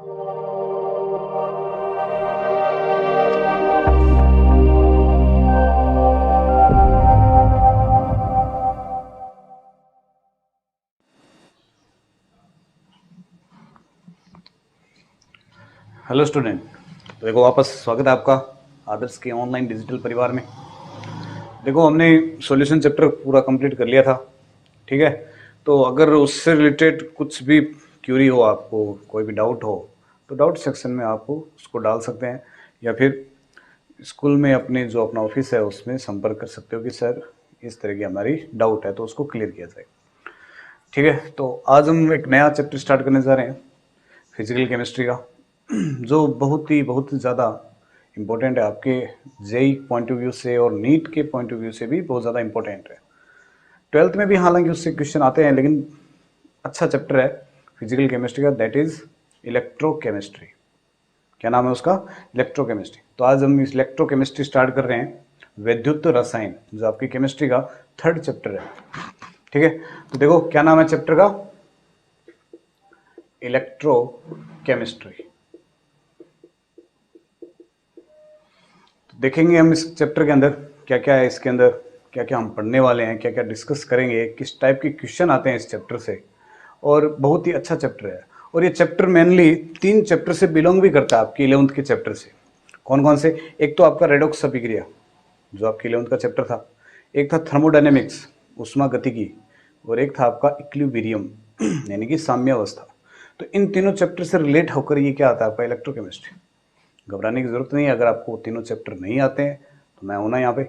Hello student, तो देखो वापस स्वागत है आपका आदर्श के ऑनलाइन डिजिटल परिवार में। देखो हमने सॉल्यूशन चैप्टर पूरा कंप्लीट कर लिया था, ठीक है। तो अगर उससे रिलेटेड कुछ भी क्यूरी हो, आपको कोई भी डाउट हो, तो डाउट सेक्शन में आप उसको डाल सकते हैं, या फिर स्कूल में अपने जो अपना ऑफिस है उसमें संपर्क कर सकते हो कि सर इस तरह की हमारी डाउट है, तो उसको क्लियर किया जाए, ठीक है। तो आज हम एक नया चैप्टर स्टार्ट करने जा रहे हैं, फिजिकल केमिस्ट्री का, जो बहुत ही ज़्यादा इम्पोर्टेंट है आपके जेई पॉइंट ऑफ व्यू से और नीट के पॉइंट ऑफ व्यू से भी बहुत ज़्यादा इम्पोर्टेंट है। 12th में भी हालांकि उससे क्वेश्चन आते हैं, लेकिन अच्छा चैप्टर है फिजिकल केमिस्ट्री का, दैट इज़ इलेक्ट्रोकेमिस्ट्री। क्या नाम है उसका? इलेक्ट्रोकेमिस्ट्री। तो आज हम इस इलेक्ट्रोकेमिस्ट्री स्टार्ट कर रहे हैं, वैद्युत रसायन, जो आपकी केमिस्ट्री का 3rd चैप्टर है, ठीक है। तो देखो क्या नाम है चैप्टर का? इलेक्ट्रोकेमिस्ट्री। देखेंगे हम इस चैप्टर के अंदर क्या क्या है, इसके अंदर क्या क्या हम पढ़ने वाले हैं, क्या क्या डिस्कस करेंगे, किस टाइप के क्वेश्चन आते हैं इस चैप्टर से। और बहुत ही अच्छा चैप्टर है, और ये चैप्टर मेनली 3 चैप्टर से बिलोंग भी करता है, आपकी 11th के चैप्टर से। कौन कौन से? एक तो आपका रेडॉक्स अभिक्रिया, जो आपकी 11th का चैप्टर था। एक था थर्मोडायनेमिक्स, उष्मा गतिकी, और एक था आपका इक्विलिब्रियम यानी कि साम्यावस्था। तो इन तीनों चैप्टर से रिलेट होकर ये क्या आता है आपका इलेक्ट्रोकेमिस्ट्री। घबराने की ज़रूरत नहीं है, अगर आपको तीनों चैप्टर नहीं आते हैं तो मैं हूं ना यहाँ पे।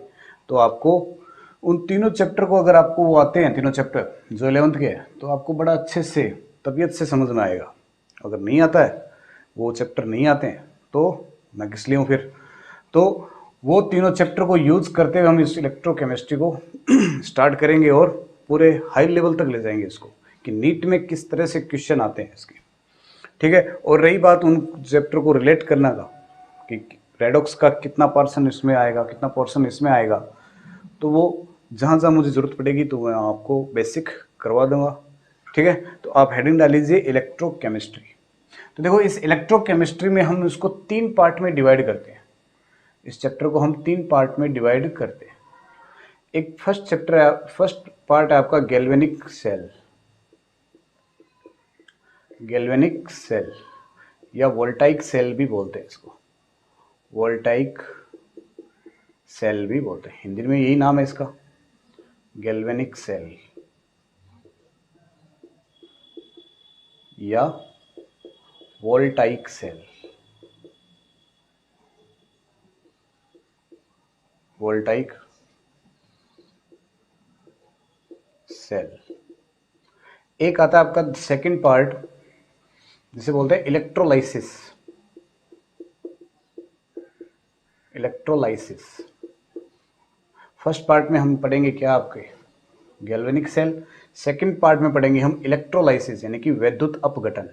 तो आपको उन तीनों चैप्टर को, अगर आपको वो आते हैं तीनों चैप्टर जो 11th के हैं, तो आपको बड़ा अच्छे से तबीयत से समझ में आएगा। अगर नहीं आता है, वो चैप्टर नहीं आते हैं, तो मैं किस लिए हूँ फिर। तो वो तीनों चैप्टर को यूज करते हुए हम इस इलेक्ट्रोकेमिस्ट्री को स्टार्ट करेंगे और पूरे हाई लेवल तक ले जाएंगे इसको, कि नीट में किस तरह से क्वेश्चन आते हैं इसके, ठीक है। और रही बात उन चैप्टर को रिलेट करना का, कि रेडॉक्स का कितना पर्सन इसमें आएगा, कितना पोर्शन इसमें आएगा, तो वो जहाँ जहाँ मुझे ज़रूरत पड़ेगी तो मैं आपको बेसिक करवा दूंगा, ठीक है। तो आप हेडिंग डाल लीजिए इलेक्ट्रोकेमिस्ट्री। तो देखो इस इलेक्ट्रोकेमिस्ट्री में हम इसको 3 पार्ट में डिवाइड करते हैं। इस चैप्टर को हम 3 पार्ट में डिवाइड करते हैं। एक फर्स्ट चैप्टर है, फर्स्ट पार्ट है आपका गैल्वेनिक सेल, गैल्वेनिक सेल या वोल्टाइक सेल भी बोलते हैं इसको, वोल्टाइक सेल भी बोलते हैं, हिंदी में यही नाम है इसका, गैल्वेनिक सेल या वोल्टाइक सेल, वोल्टाइक सेल। एक आता है आपका सेकंड पार्ट, जिसे बोलते हैं इलेक्ट्रोलाइसिस, इलेक्ट्रोलाइसिस। फर्स्ट पार्ट में हम पढ़ेंगे क्या आपके गैल्वेनिक सेल, सेकंड पार्ट में पढ़ेंगे हम इलेक्ट्रोलाइसिस यानी कि वैद्युत अपघटन,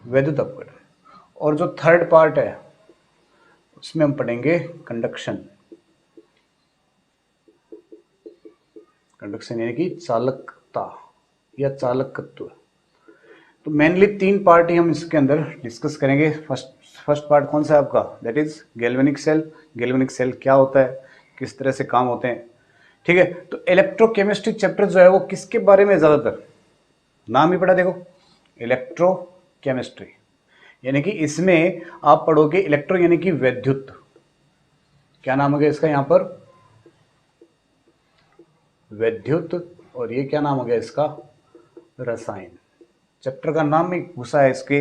वैद्युत अपघटन। और जो थर्ड पार्ट है उसमें हम पढ़ेंगे कंडक्शन, कंडक्शन यानी कि चालकता या चालकत्व। तो मेनली 3 पार्ट ही हम इसके अंदर डिस्कस करेंगे। फर्स्ट पार्ट कौन सा है आपका? That is galvanic cell. Galvanic cell क्या होता है, किस तरह से काम होते हैं, ठीक है। तो इलेक्ट्रोकेमिस्ट्री चैप्टर जो है वो किसके बारे में, ज्यादातर नाम ही पढ़ा देखो, इलेक्ट्रोकेमिस्ट्री, यानी कि इसमें आप पढ़ोगे इलेक्ट्रो यानी कि वैद्युत, क्या नाम हो गया इसका यहाँ पर, वैद्युत। और ये क्या नाम हो गया इसका, रसायन। चैप्टर का नाम में घुसा है इसके,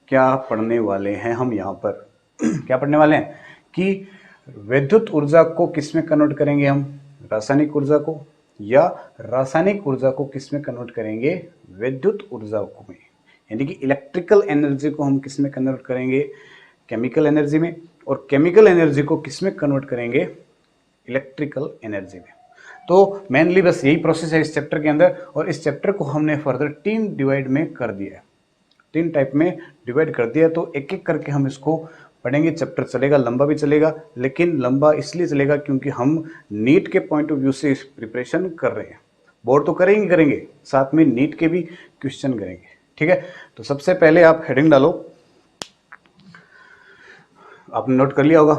क्या पढ़ने वाले हैं हम यहाँ पर क्या पढ़ने वाले हैं कि विद्युत ऊर्जा को किस में कन्वर्ट करेंगे हम, रासायनिक ऊर्जा को, या रासायनिक ऊर्जा को किस में कन्वर्ट करेंगे, विद्युत ऊर्जा को में, यानी कि इलेक्ट्रिकल एनर्जी को हम किस में कन्वर्ट करेंगे, केमिकल एनर्जी में, और केमिकल एनर्जी को किस में कन्वर्ट करेंगे, इलेक्ट्रिकल एनर्जी में। तो मेनली बस यही प्रोसेस है इस चैप्टर के अंदर, और इस चैप्टर को हमने फर्दर 3 डिवाइड में कर दिया है, 3 टाइप में डिवाइड कर दिया। तो एक एक करके हम इसको पढ़ेंगे। चैप्टर चलेगा, लंबा भी चलेगा, लेकिन लंबा इसलिए चलेगा क्योंकि हम नीट के पॉइंट ऑफ व्यू से इस प्रिपरेशन कर रहे हैं। बोर्ड तो करेंगे करेंगे, साथ में नीट के भी क्वेश्चन करेंगे। ठीक है, तो सबसे पहले आप हेडिंग डालो, आपने नोट कर लिया होगा।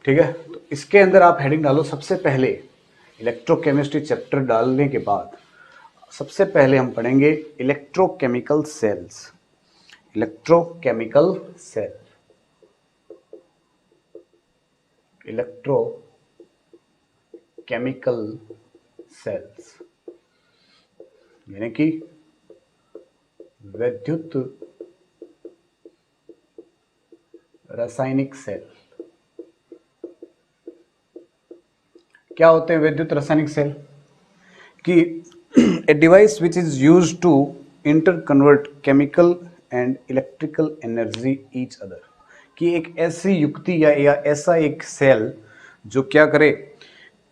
ठीक है, तो इसके अंदर आप हेडिंग डालो सबसे पहले इलेक्ट्रोकेमिस्ट्री चैप्टर डालने के बाद सबसे पहले हम पढ़ेंगे electrochemical cells. Electrochemical cell, electrochemical cells यानी कि विद्युत रासायनिक सेल। क्या होते हैं विद्युत रासायनिक सेल? कि a device which is used to interconvert chemical and electrical energy each other. कि एक ऐसी युक्ति या ऐसा एक सेल जो क्या करे,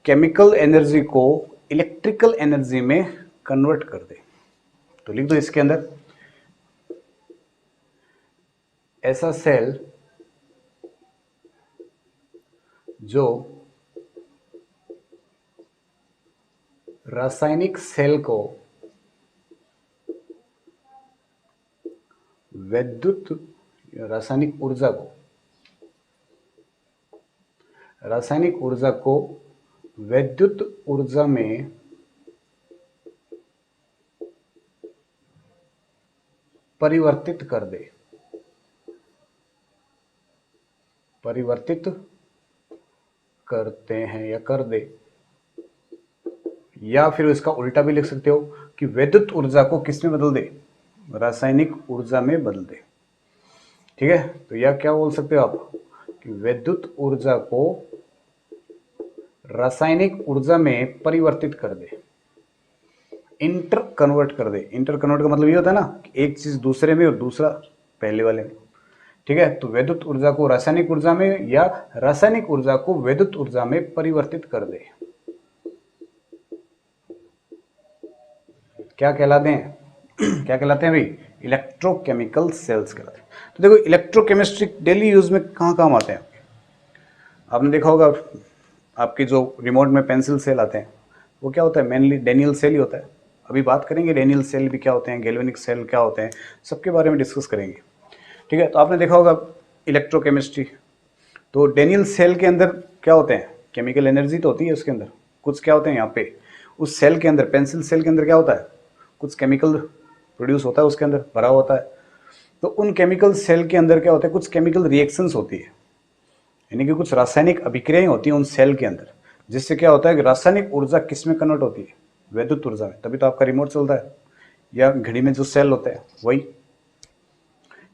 केमिकल एनर्जी को इलेक्ट्रिकल एनर्जी में कन्वर्ट कर दे। तो लिख दो इसके अंदर, ऐसा सेल जो रासायनिक सेल को विद्युत रासायनिक ऊर्जा को विद्युत ऊर्जा में परिवर्तित कर दे, परिवर्तित करते हैं या कर दे, या फिर इसका उल्टा भी लिख सकते हो कि विद्युत ऊर्जा को किस में बदल दे, रासायनिक ऊर्जा में बदल दे। ठीक है, तो यह क्या बोल सकते हो आप कि विद्युत ऊर्जा को रासायनिक ऊर्जा में परिवर्तित कर दे, इंटर कन्वर्ट कर दे। इंटर कन्वर्ट का मतलब ये होता है ना कि एक चीज दूसरे में और दूसरा पहले वाले में। ठीक है, तो विद्युत ऊर्जा को रासायनिक ऊर्जा में या रासायनिक ऊर्जा को विद्युत ऊर्जा में परिवर्तित कर दे। क्या कहलाते हैं क्या कहलाते हैं भाई? इलेक्ट्रोकेमिकल सेल्स कहलाते हैं। तो देखो इलेक्ट्रोकेमिस्ट्री डेली यूज में कहाँ काम आते हैं? आपने देखा होगा आपकी जो रिमोट में पेंसिल सेल आते हैं वो क्या होता है, मेनली डेनियल सेल ही होता है। अभी बात करेंगे डेनियल सेल भी क्या होते हैं, गैल्वेनिक सेल क्या होते हैं, सबके बारे में डिस्कस करेंगे। ठीक है, तो आपने देखा होगा इलेक्ट्रोकेमिस्ट्री, तो डेनियल सेल के अंदर क्या होते हैं, केमिकल एनर्जी तो होती है उसके अंदर। कुछ क्या होते हैं यहाँ पे उस सेल के अंदर, पेंसिल सेल के अंदर क्या होता है, कुछ केमिकल प्रोड्यूस होता है उसके अंदर भरा होता है। तो उन केमिकल सेल के अंदर क्या होता है, कुछ केमिकल रिएक्शंस होती है, यानी कि कुछ रासायनिक अभिक्रियाएं होती हैं उन सेल के अंदर, जिससे क्या होता है कि रासायनिक ऊर्जा किस में कन्वर्ट होती है, विद्युत ऊर्जा में। तभी तो आपका रिमोट चलता है या घड़ी में जो सेल होते हैं वही।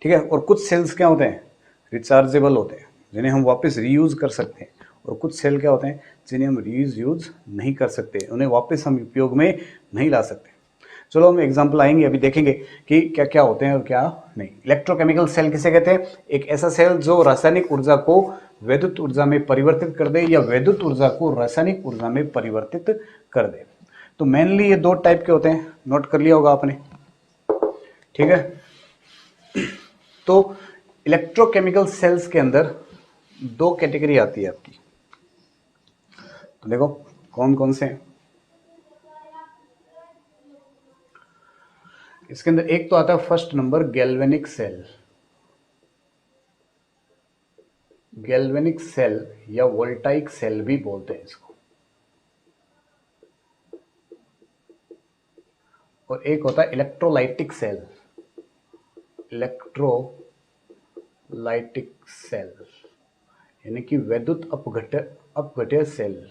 ठीक है, और कुछ सेल्स क्या होते हैं, रिचार्जेबल होते हैं, जिन्हें हम वापस रीयूज कर सकते हैं। और कुछ सेल क्या होते हैं जिन्हें हम रीयूज नहीं कर सकते, उन्हें वापस हम उपयोग में नहीं ला सकते। चलो हम एग्जाम्पल आएंगे, अभी देखेंगे कि क्या क्या होते हैं और क्या नहीं। इलेक्ट्रोकेमिकल सेल किसे कहते हैं? एक ऐसा सेल जो रासायनिक ऊर्जा को विद्युत ऊर्जा में परिवर्तित कर दे या विद्युत ऊर्जा को रासायनिक ऊर्जा में परिवर्तित कर दे। तो मेनली ये दो टाइप के होते हैं, नोट कर लिया होगा आपने। ठीक है, तो इलेक्ट्रोकेमिकल सेल्स के अंदर दो कैटेगरी आती है आपकी। तो देखो कौन कौन से हैं इसके अंदर। एक तो आता है first number galvanic cell. Galvanic cell या वोल्टाइक सेल भी बोलते हैं इसको। और एक होता है इलेक्ट्रोलाइटिक सेल। इलेक्ट्रोलाइटिक सेल यानी कि विद्युत अपघट्य सेल।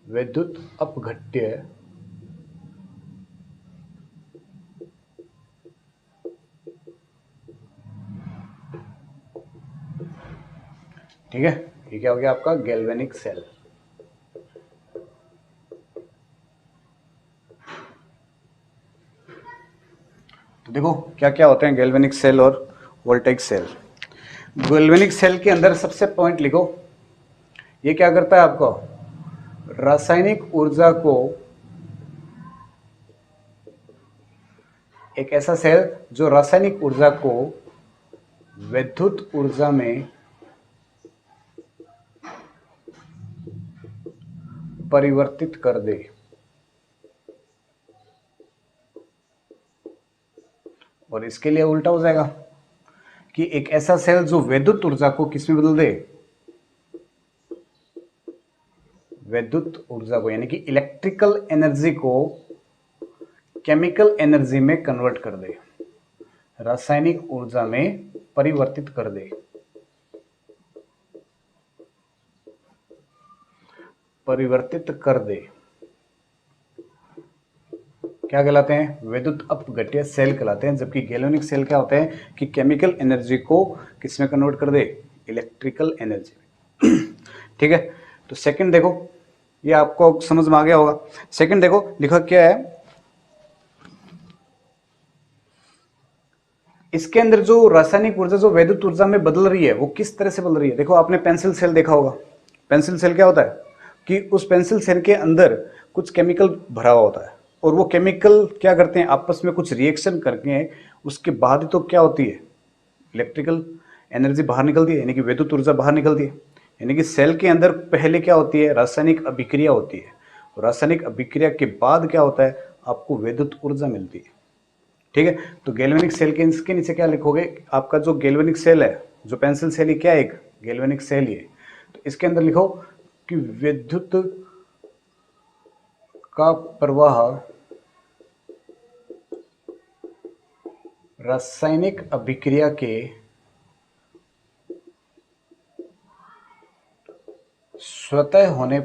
विद्युत अपघट्य ठीक है, ये क्या हो गया आपका गैल्वेनिक सेल। तो देखो क्या क्या होते हैं गैल्वेनिक सेल और वोल्टाइक सेल। गैल्वेनिक सेल के अंदर सबसे पॉइंट लिखो, ये क्या करता है आपको, रासायनिक ऊर्जा को, एक ऐसा सेल जो रासायनिक ऊर्जा को विद्युत ऊर्जा में परिवर्तित कर दे। और इसके लिए उल्टा हो जाएगा कि एक ऐसा सेल जो विद्युत ऊर्जा को किसमें बदल दे, विद्युत ऊर्जा को यानी कि इलेक्ट्रिकल एनर्जी को केमिकल एनर्जी में कन्वर्ट कर दे, रासायनिक ऊर्जा में परिवर्तित कर दे। परिवर्तित कर दे क्या कहलाते हैं, विद्युत अपघट्य सेल कहलाते हैं। जबकि गैल्वेनिक सेल क्या होते हैं कि केमिकल एनर्जी को किसमें कन्वर्ट कर दे, इलेक्ट्रिकल एनर्जी में। ठीक है, तो सेकंड देखो, ये आपको समझ में आ गया होगा। सेकंड देखो लिखा क्या है, इसके अंदर जो रासायनिक ऊर्जा जो विद्युत ऊर्जा में बदल रही है वो किस तरह से बदल रही है। देखो आपने पेंसिल सेल देखा होगा। पेंसिल सेल क्या होता है कि उस पेंसिल सेल के अंदर कुछ केमिकल भरा हुआ होता है और वो केमिकल क्या करते हैं, आपस में कुछ रिएक्शन करके उसके बाद तो क्या होती है, इलेक्ट्रिकल एनर्जी बाहर निकलती है, यानी कि विद्युत ऊर्जा बाहर निकलती है। यानी कि सेल के अंदर पहले क्या होती है, रासायनिक अभिक्रिया होती है, और रासायनिक अभिक्रिया के बाद क्या होता है, आपको विद्युत ऊर्जा मिलती है। ठीक है, तो गैल्वेनिक सेल के इसके नीचे क्या लिखोगे, आपका जो गैल्वेनिक सेल है, जो पेंसिल सेल, ये क्या है, एक गैल्वेनिक सेल ही है। तो इसके अंदर लिखो कि विद्युत का प्रवाह रासायनिक अभिक्रिया के स्वतः होने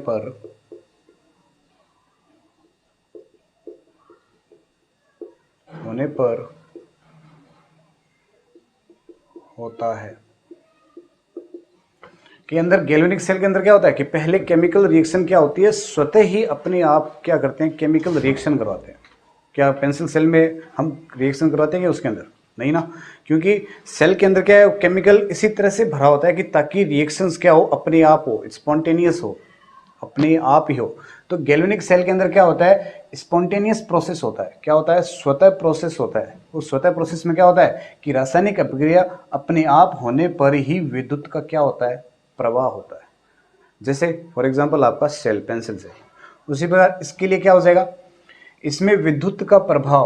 पर होता है। कि अंदर गैल्वेनिक सेल के अंदर क्या होता है कि पहले केमिकल रिएक्शन क्या होती है, स्वतः ही अपने आप क्या करते हैं, केमिकल रिएक्शन करवाते हैं। क्या पेंसिल सेल में हम रिएक्शन करवाते हैं क्या उसके अंदर, नहीं ना, क्योंकि सेल के अंदर क्या है, केमिकल इसी तरह से भरा होता है कि ताकि रिएक्शंस क्या हो, अपने आप हो, स्पॉन्टेनियस हो, अपने आप ही हो। तो गैल्वेनिक सेल के अंदर क्या होता है, स्पॉन्टेनियस प्रोसेस होता है। क्या होता है, स्वतः प्रोसेस होता है। उस स्वतः प्रोसेस में क्या होता है कि रासायनिक अभिक्रिया अपने आप होने पर ही विद्युत का क्या होता है, प्रवाह होता है। जैसे फॉर एग्जांपल आपका सेल, पेंसिल सेल, उसी प्रकार इसके लिए क्या हो जाएगा, इसमें विद्युत का प्रवाह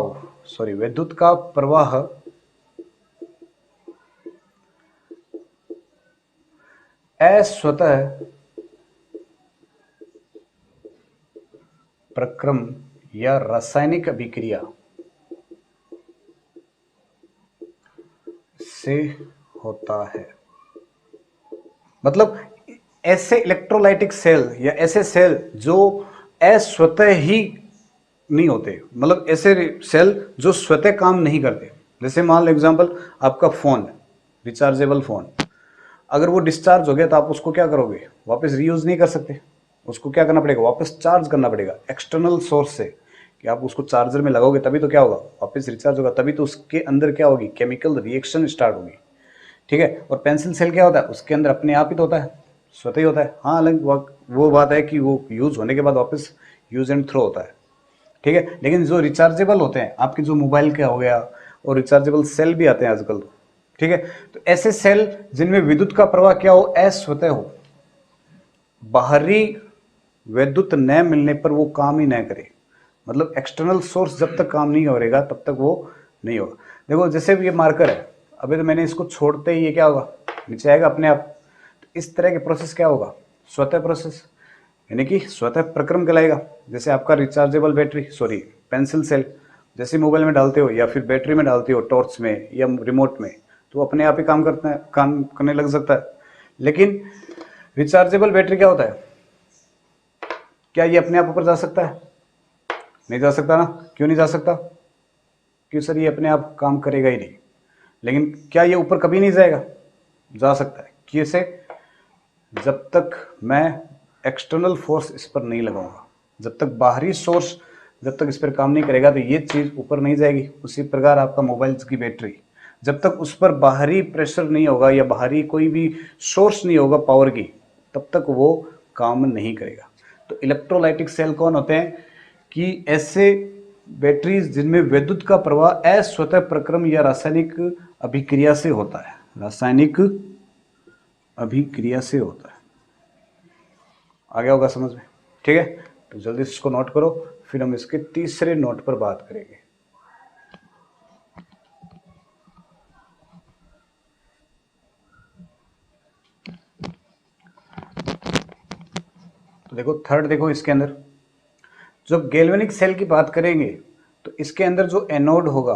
अस्वतः प्रक्रम या रासायनिक अभिक्रिया से होता है। मतलब ऐसे इलेक्ट्रोलाइटिक सेल या ऐसे सेल जो अस्वतः ही नहीं होते, मतलब ऐसे सेल जो स्वतः काम नहीं करते। जैसे मान लो एग्जांपल, आपका फोन, रिचार्जेबल फोन, अगर वो डिस्चार्ज हो गया तो आप उसको क्या करोगे, वापस रीयूज नहीं कर सकते। उसको क्या करना पड़ेगा, वापस चार्ज करना पड़ेगा एक्सटर्नल सोर्स से, कि आप उसको चार्जर में लगाओगे तभी तो क्या होगा, वापस रिचार्ज होगा, तभी तो उसके अंदर क्या होगी, केमिकल रिएक्शन स्टार्ट होगी। ठीक है, और पेंसिल सेल क्या होता है, उसके अंदर अपने आप ही तो होता है, स्वतः ही होता है। हाँ, अलग वो बात है कि वो यूज होने के बाद वापस यूज एंड थ्रो होता है। ठीक है, लेकिन जो रिचार्जेबल होते हैं, आपके जो मोबाइल का हो गया, और रिचार्जेबल सेल भी आते हैं आजकल तो। ठीक है, तो ऐसे सेल जिनमें विद्युत का प्रवाह क्या हो, अस्वतः हो, बाहरी विद्युत न मिलने पर वो काम ही न करे, मतलब एक्सटर्नल सोर्स जब तक काम नहीं करेगा तब तक वो नहीं होगा। देखो जैसे ये मार्कर है, अभी तो मैंने इसको छोड़ते ही ये क्या होगा, नीचे आएगा अपने आप। तो इस तरह के प्रोसेस क्या होगा, स्वतः प्रोसेस, यानी कि स्वतः प्रक्रम कहलाएगा। जैसे आपका rechargeable battery, sorry pencil cell, जैसे मोबाइल में डालते हो या फिर बैटरी में डालते हो, टॉर्च में या रिमोट में, तो अपने आप ही काम करने लग सकता है। लेकिन रिचार्जेबल बैटरी क्या होता है, क्या ये अपने आप ऊपर जा सकता है, नहीं जा सकता ना। क्यों नहीं जा सकता, क्यों सर, ये अपने आप काम करेगा ही नहीं। लेकिन क्या ये ऊपर कभी नहीं जाएगा, जा सकता है। कैसे, जब तक मैं एक्सटर्नल फोर्स इस पर नहीं लगाऊंगा, जब तक बाहरी सोर्स जब तक इस पर काम नहीं करेगा तो ये चीज़ ऊपर नहीं जाएगी। उसी प्रकार आपका मोबाइल की बैटरी, जब तक उस पर बाहरी प्रेशर नहीं होगा या बाहरी कोई भी सोर्स नहीं होगा पावर की, तब तक वो काम नहीं करेगा। तो इलेक्ट्रोलाइटिक सेल कौन होते हैं कि ऐसे बैटरीज जिनमें विद्युत का प्रवाह अस्वतः प्रक्रम या रासायनिक अभिक्रिया से होता है, रासायनिक अभिक्रिया से होता है। आ गया होगा समझ में। ठीक है, तो जल्दी से इसको नोट करो, फिर हम इसके तीसरे नोट पर बात करेंगे। तो देखो थर्ड, देखो इसके अंदर जब गैल्वेनिक सेल की बात करेंगे तो इसके अंदर जो एनोड होगा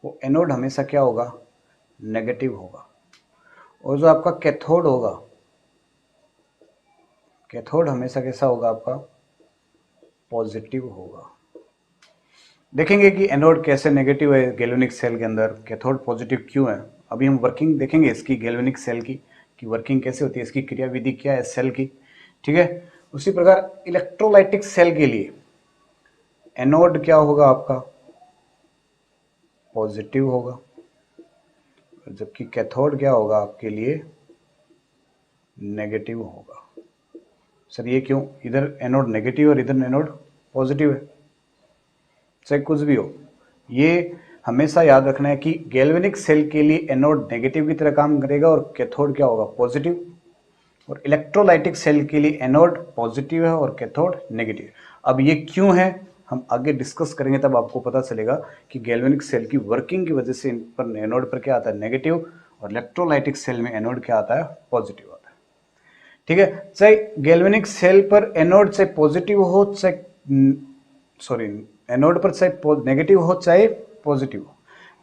वो एनोड हमेशा क्या होगा, नेगेटिव होगा, और जो आपका कैथोड होगा, कैथोड हमेशा कैसा होगा आपका, पॉजिटिव होगा। देखेंगे कि एनोड कैसे नेगेटिव है गैल्वेनिक सेल के अंदर, कैथोड पॉजिटिव क्यों है। अभी हम वर्किंग देखेंगे इसकी गैल्वेनिक सेल की, कि वर्किंग कैसे होती है, इसकी क्रियाविधि क्या है सेल की, ठीक है। उसी प्रकार इलेक्ट्रोलाइटिक सेल के लिए एनोड क्या होगा आपका, पॉजिटिव होगा, जबकि कैथोड क्या होगा आपके लिए, नेगेटिव होगा। सर ये क्यों, इधर एनोड नेगेटिव और इधर एनोड पॉजिटिव है, चाहे कुछ भी हो। ये हमेशा याद रखना है कि गैल्वेनिक सेल के लिए एनोड नेगेटिव की तरह काम करेगा और कैथोड क्या होगा, पॉजिटिव, और इलेक्ट्रोलाइटिक सेल के लिए एनोड पॉजिटिव है और कैथोड नेगेटिव। अब ये क्यों है हम आगे डिस्कस करेंगे, तब आपको पता चलेगा कि गैल्वेनिक सेल की वर्किंग की वजह से इन पर एनोड पर क्या आता है, नेगेटिव, और इलेक्ट्रोलाइटिक सेल में एनोड क्या आता है, पॉजिटिव आता है। ठीक है, चाहे गैल्वेनिक सेल पर एनोड चाहे पॉजिटिव हो, चाहे सॉरी एनोड पर चाहे नेगेटिव हो चाहे पॉजिटिव हो,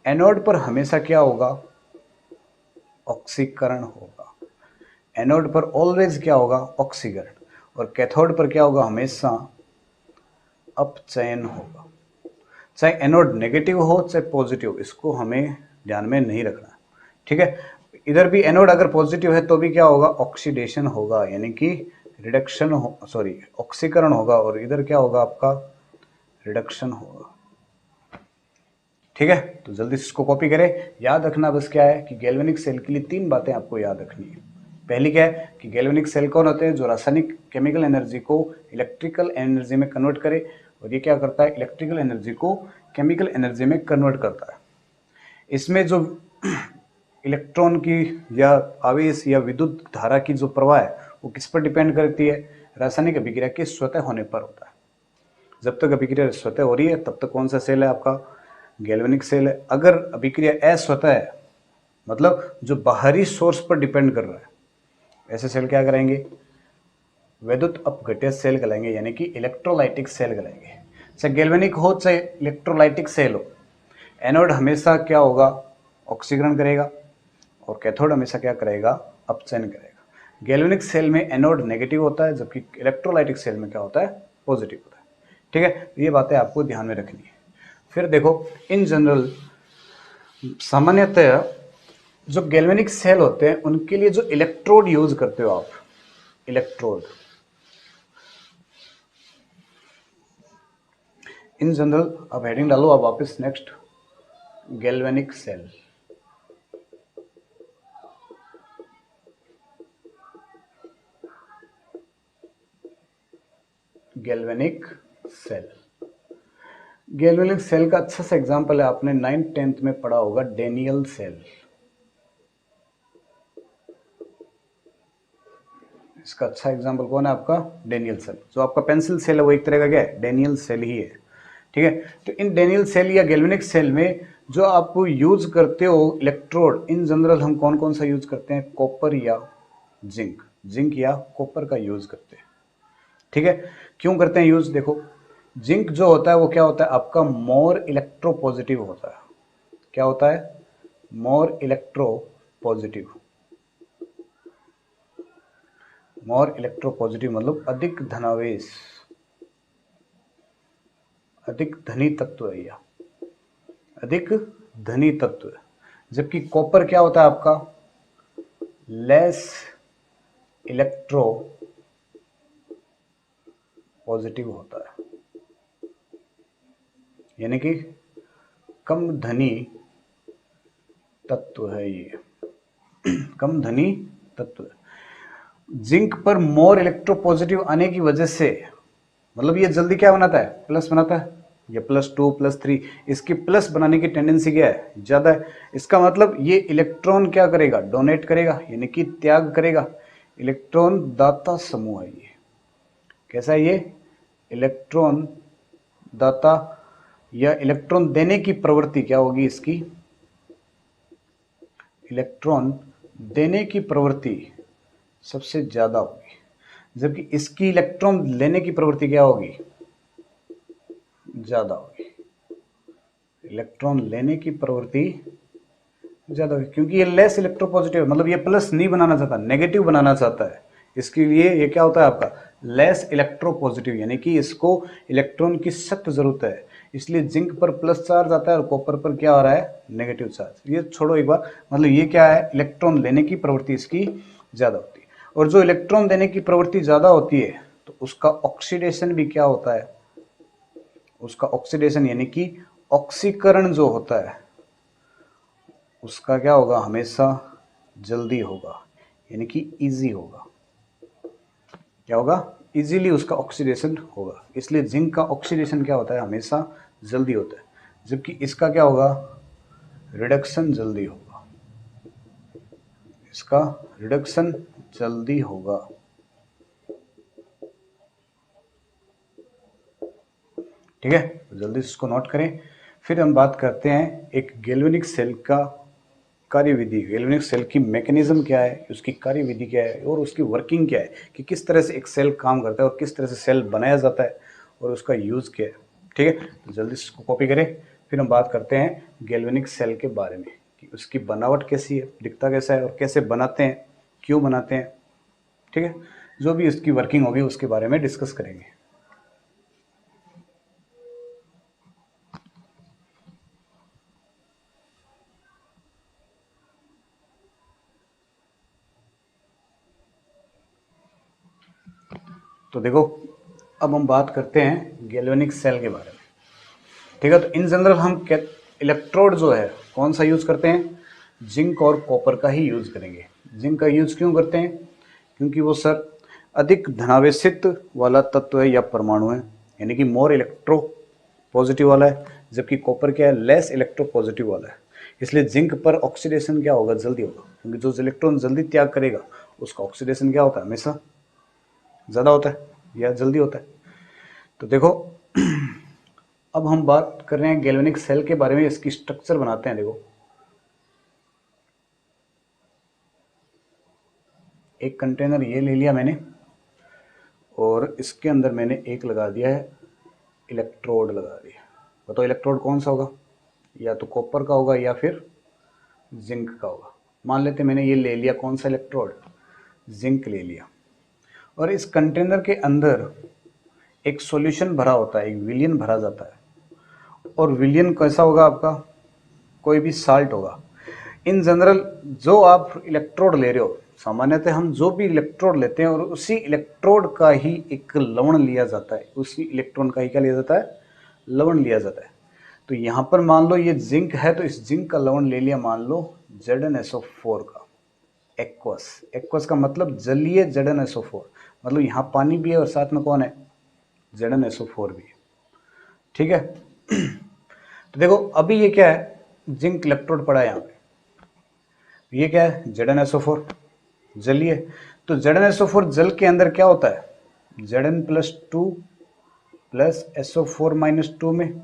एनोड पर हमेशा क्या होगा, ऑक्सीकरण होगा। एनोड पर ऑलवेज क्या होगा, ऑक्सीकरण, और कैथोड पर क्या होगा, हमेशा अपचयन होगा। चाहे एनोड नेगेटिव हो चाहे पॉजिटिव, इसको हमें ध्यान में नहीं रखना, ठीक है। इधर भी एनोड अगर पॉजिटिव है तो भी क्या होगा, ऑक्सीडेशन होगा, यानी कि रिडक्शन हो, सॉरी ऑक्सीकरण होगा, और इधर क्या होगा आपका, रिडक्शन होगा। ठीक है, तो जल्दी से इसको कॉपी करें। याद रखना बस क्या है कि गैल्वेनिक सेल के लिए 3 बातें आपको याद रखनी है। पहली क्या है कि गैल्वेनिक सेल कौन होते हैं, जो रासायनिक केमिकल एनर्जी को इलेक्ट्रिकल एनर्जी में कन्वर्ट करे, और ये क्या करता है, इलेक्ट्रिकल एनर्जी को केमिकल एनर्जी में कन्वर्ट करता है। इसमें जो इलेक्ट्रॉन की या आवेश या विद्युत धारा की जो प्रवाह है वो किस पर डिपेंड करती है, रासायनिक अभिक्रिया के स्वतः होने पर होता है। जब तक अभिक्रिया स्वतः हो रही है तब तक कौन सा सेल है आपका, गैल्वेनिक सेल है। अगर अभिक्रिया अस्वतः है, मतलब जो बाहरी सोर्स पर डिपेंड कर रहा है, ऐसे सेल क्या करेंगे, विद्युत अपघट्य सेल कहलाएंगे, यानी कि इलेक्ट्रोलाइटिक सेल कहलाएंगे। चाहे गैल्वेनिक हो चाहे इलेक्ट्रोलाइटिक सेल हो, एनोड हमेशा क्या होगा, ऑक्सीकरण करेगा, और कैथोड हमेशा क्या करेगा, अपचयन करेगा। गैल्वेनिक सेल में एनोड नेगेटिव होता है, जबकि इलेक्ट्रोलाइटिक सेल में क्या होता है, पॉजिटिव होता है। ठीक है, ये बातें आपको ध्यान में रखनी है। फिर देखो इन जनरल सामान्यतः जो गैल्वेनिक सेल होते हैं उनके लिए जो इलेक्ट्रोड यूज करते हो आप, इलेक्ट्रोड इन जनरल, अब हेडिंग डालो अब वापस next, galvanic cell. Galvanic cell, galvanic cell का अच्छा सा एग्जांपल है, आपने 9th 10th में पढ़ा होगा, डेनियल सेल। इसका अच्छा एग्जांपल कौन है आपका, डेनियल सेल। जो आपका पेंसिल सेल है वो एक तरह का क्या है, डेनियल सेल ही है। ठीक है, तो इन डेनियल सेल या गैल्वेनिक सेल में जो आप यूज करते हो इलेक्ट्रोड, इन जनरल हम कौन कौन सा यूज करते हैं, कॉपर या जिंक, जिंक या कॉपर का यूज करते हैं। ठीक है, क्यों करते हैं यूज, देखो जिंक जो होता है वो क्या होता है आपका, मोर इलेक्ट्रो पॉजिटिव होता है। क्या होता है, मोर इलेक्ट्रो पॉजिटिव। मोर इलेक्ट्रो पॉजिटिव मतलब अधिक धनावेश, अधिक धनी तत्व है, या अधिक धनी तत्व है। जबकि कॉपर क्या होता है आपका, लेस इलेक्ट्रो पॉजिटिव होता है, यानी कि कम धनी तत्व है ये, कम धनी तत्व है। जिंक पर मोर इलेक्ट्रो पॉजिटिव आने की वजह से, मतलब ये जल्दी क्या बनाता है, प्लस बनाता है, ये +2 +3, इसकी प्लस बनाने की टेंडेंसी क्या है, ज़्यादा है। इसका मतलब ये इलेक्ट्रॉन क्या करेगा, डोनेट करेगा, यानी कि त्याग करेगा। इलेक्ट्रॉन दाता समूह है ये। कैसा है ये? इलेक्ट्रॉन दाता या इलेक्ट्रॉन देने की प्रवृत्ति क्या होगी इसकी? इलेक्ट्रॉन देने की प्रवृत्ति सबसे ज्यादा होगी, जबकि इसकी इलेक्ट्रॉन लेने की प्रवृत्ति क्या होगी? ज्यादा होगी। इलेक्ट्रॉन लेने की प्रवृत्ति ज्यादा होगी क्योंकि ये लेस इलेक्ट्रोपॉजिटिव, मतलब ये प्लस नहीं बनाना चाहता, नेगेटिव बनाना चाहता है। इसके लिए ये क्या होता है आपका? लेस इलेक्ट्रोपॉजिटिव, यानी कि इसको इलेक्ट्रॉन की सख्त जरूरत है। इसलिए जिंक पर प्लस चार्ज आता है और कॉपर पर क्या आ रहा है? Negative charge. ये छोड़ो एक बार, मतलब ये क्या है? इलेक्ट्रॉन लेने की प्रवृत्ति इसकी ज्यादा होती है। और जो इलेक्ट्रॉन देने की प्रवृत्ति ज्यादा होती है तो उसका ऑक्सीडेशन भी क्या होता है? उसका ऑक्सीडेशन यानी कि ऑक्सीकरण जो होता है उसका क्या होगा? हमेशा जल्दी होगा, यानी कि इजी होगा। क्या होगा? इजीली उसका ऑक्सीडेशन होगा। इसलिए जिंक का ऑक्सीडेशन क्या होता है? हमेशा जल्दी होता है, जबकि इसका क्या होगा? रिडक्शन जल्दी होगा। इसका रिडक्शन जल्दी होगा। ठीक है, तो जल्दी से इसको नोट करें। फिर हम बात करते हैं एक गैल्वेनिक सेल का कार्यविधि। गैल्वेनिक सेल की मैकेनिज्म क्या है, उसकी कार्यविधि क्या है और उसकी वर्किंग क्या है, कि किस तरह से एक सेल काम करता है और किस तरह से सेल बनाया जाता है और उसका यूज़ क्या है। ठीक है, तो जल्दी से इसको कॉपी करें। फिर हम बात करते हैं गैल्वेनिक सेल के बारे में कि उसकी बनावट कैसी है, दिखता कैसा है और कैसे बनाते हैं, क्यों बनाते हैं। ठीक है, जो भी उसकी वर्किंग होगी उसके बारे में डिस्कस करेंगे। तो देखो, अब हम बात करते हैं गैल्वेनिक सेल के बारे में। ठीक है, तो इन जनरल हम इलेक्ट्रोड जो है कौन सा यूज करते हैं? जिंक और कॉपर का ही यूज करेंगे। जिंक का यूज क्यों करते हैं? क्योंकि वो सर अधिक धनावेशित वाला तत्व है या परमाणु है, यानी कि मोर इलेक्ट्रो पॉजिटिव वाला है, जबकि कॉपर क्या है? लेस इलेक्ट्रो पॉजिटिव वाला है। इसलिए जिंक पर ऑक्सीडेशन क्या होगा? जल्दी होगा, क्योंकि जो इलेक्ट्रॉन जल्दी त्याग करेगा उसका ऑक्सीडेशन क्या होता है? हमेशा ज़्यादा होता है या जल्दी होता है। तो देखो, अब हम बात कर रहे हैं गैल्वेनिक सेल के बारे में। इसकी स्ट्रक्चर बनाते हैं। देखो, एक कंटेनर ये ले लिया मैंने और इसके अंदर मैंने एक लगा दिया है इलेक्ट्रोड लगा दिया। बताओ इलेक्ट्रोड कौन सा होगा? या तो कॉपर का होगा या फिर जिंक का होगा। मान लेते मैंने ये ले लिया, कौन सा इलेक्ट्रोड? जिंक ले लिया। और इस कंटेनर के अंदर एक सॉल्यूशन भरा होता है, एक विलियन भरा जाता है। और विलियन कैसा होगा आपका? कोई भी साल्ट होगा। इन जनरल जो आप इलेक्ट्रोड ले रहे हो, सामान्यतः हम जो भी इलेक्ट्रोड लेते हैं और उसी इलेक्ट्रोड का ही एक लवण लिया जाता है, उसी इलेक्ट्रॉन का ही क्या लिया जाता है? लवण लिया जाता है। तो यहाँ पर मान लो ये जिंक है, तो इस जिंक का लवण ले लिया मान लो ZnSO4 का, एक्वस। एक्वस का मतलब जलीय ZnSO4, मतलब यहाँ पानी भी है और साथ में कौन है? ZnSO4 भी है। ठीक है, तो देखो अभी ये क्या है? जिंक इलेक्ट्रोड पड़ा है यहाँ पे। ये क्या है? ZnSO4 जलीय। तो ZnSO4 जल के अंदर क्या होता है? Zn+2 प्लस SO4-2 में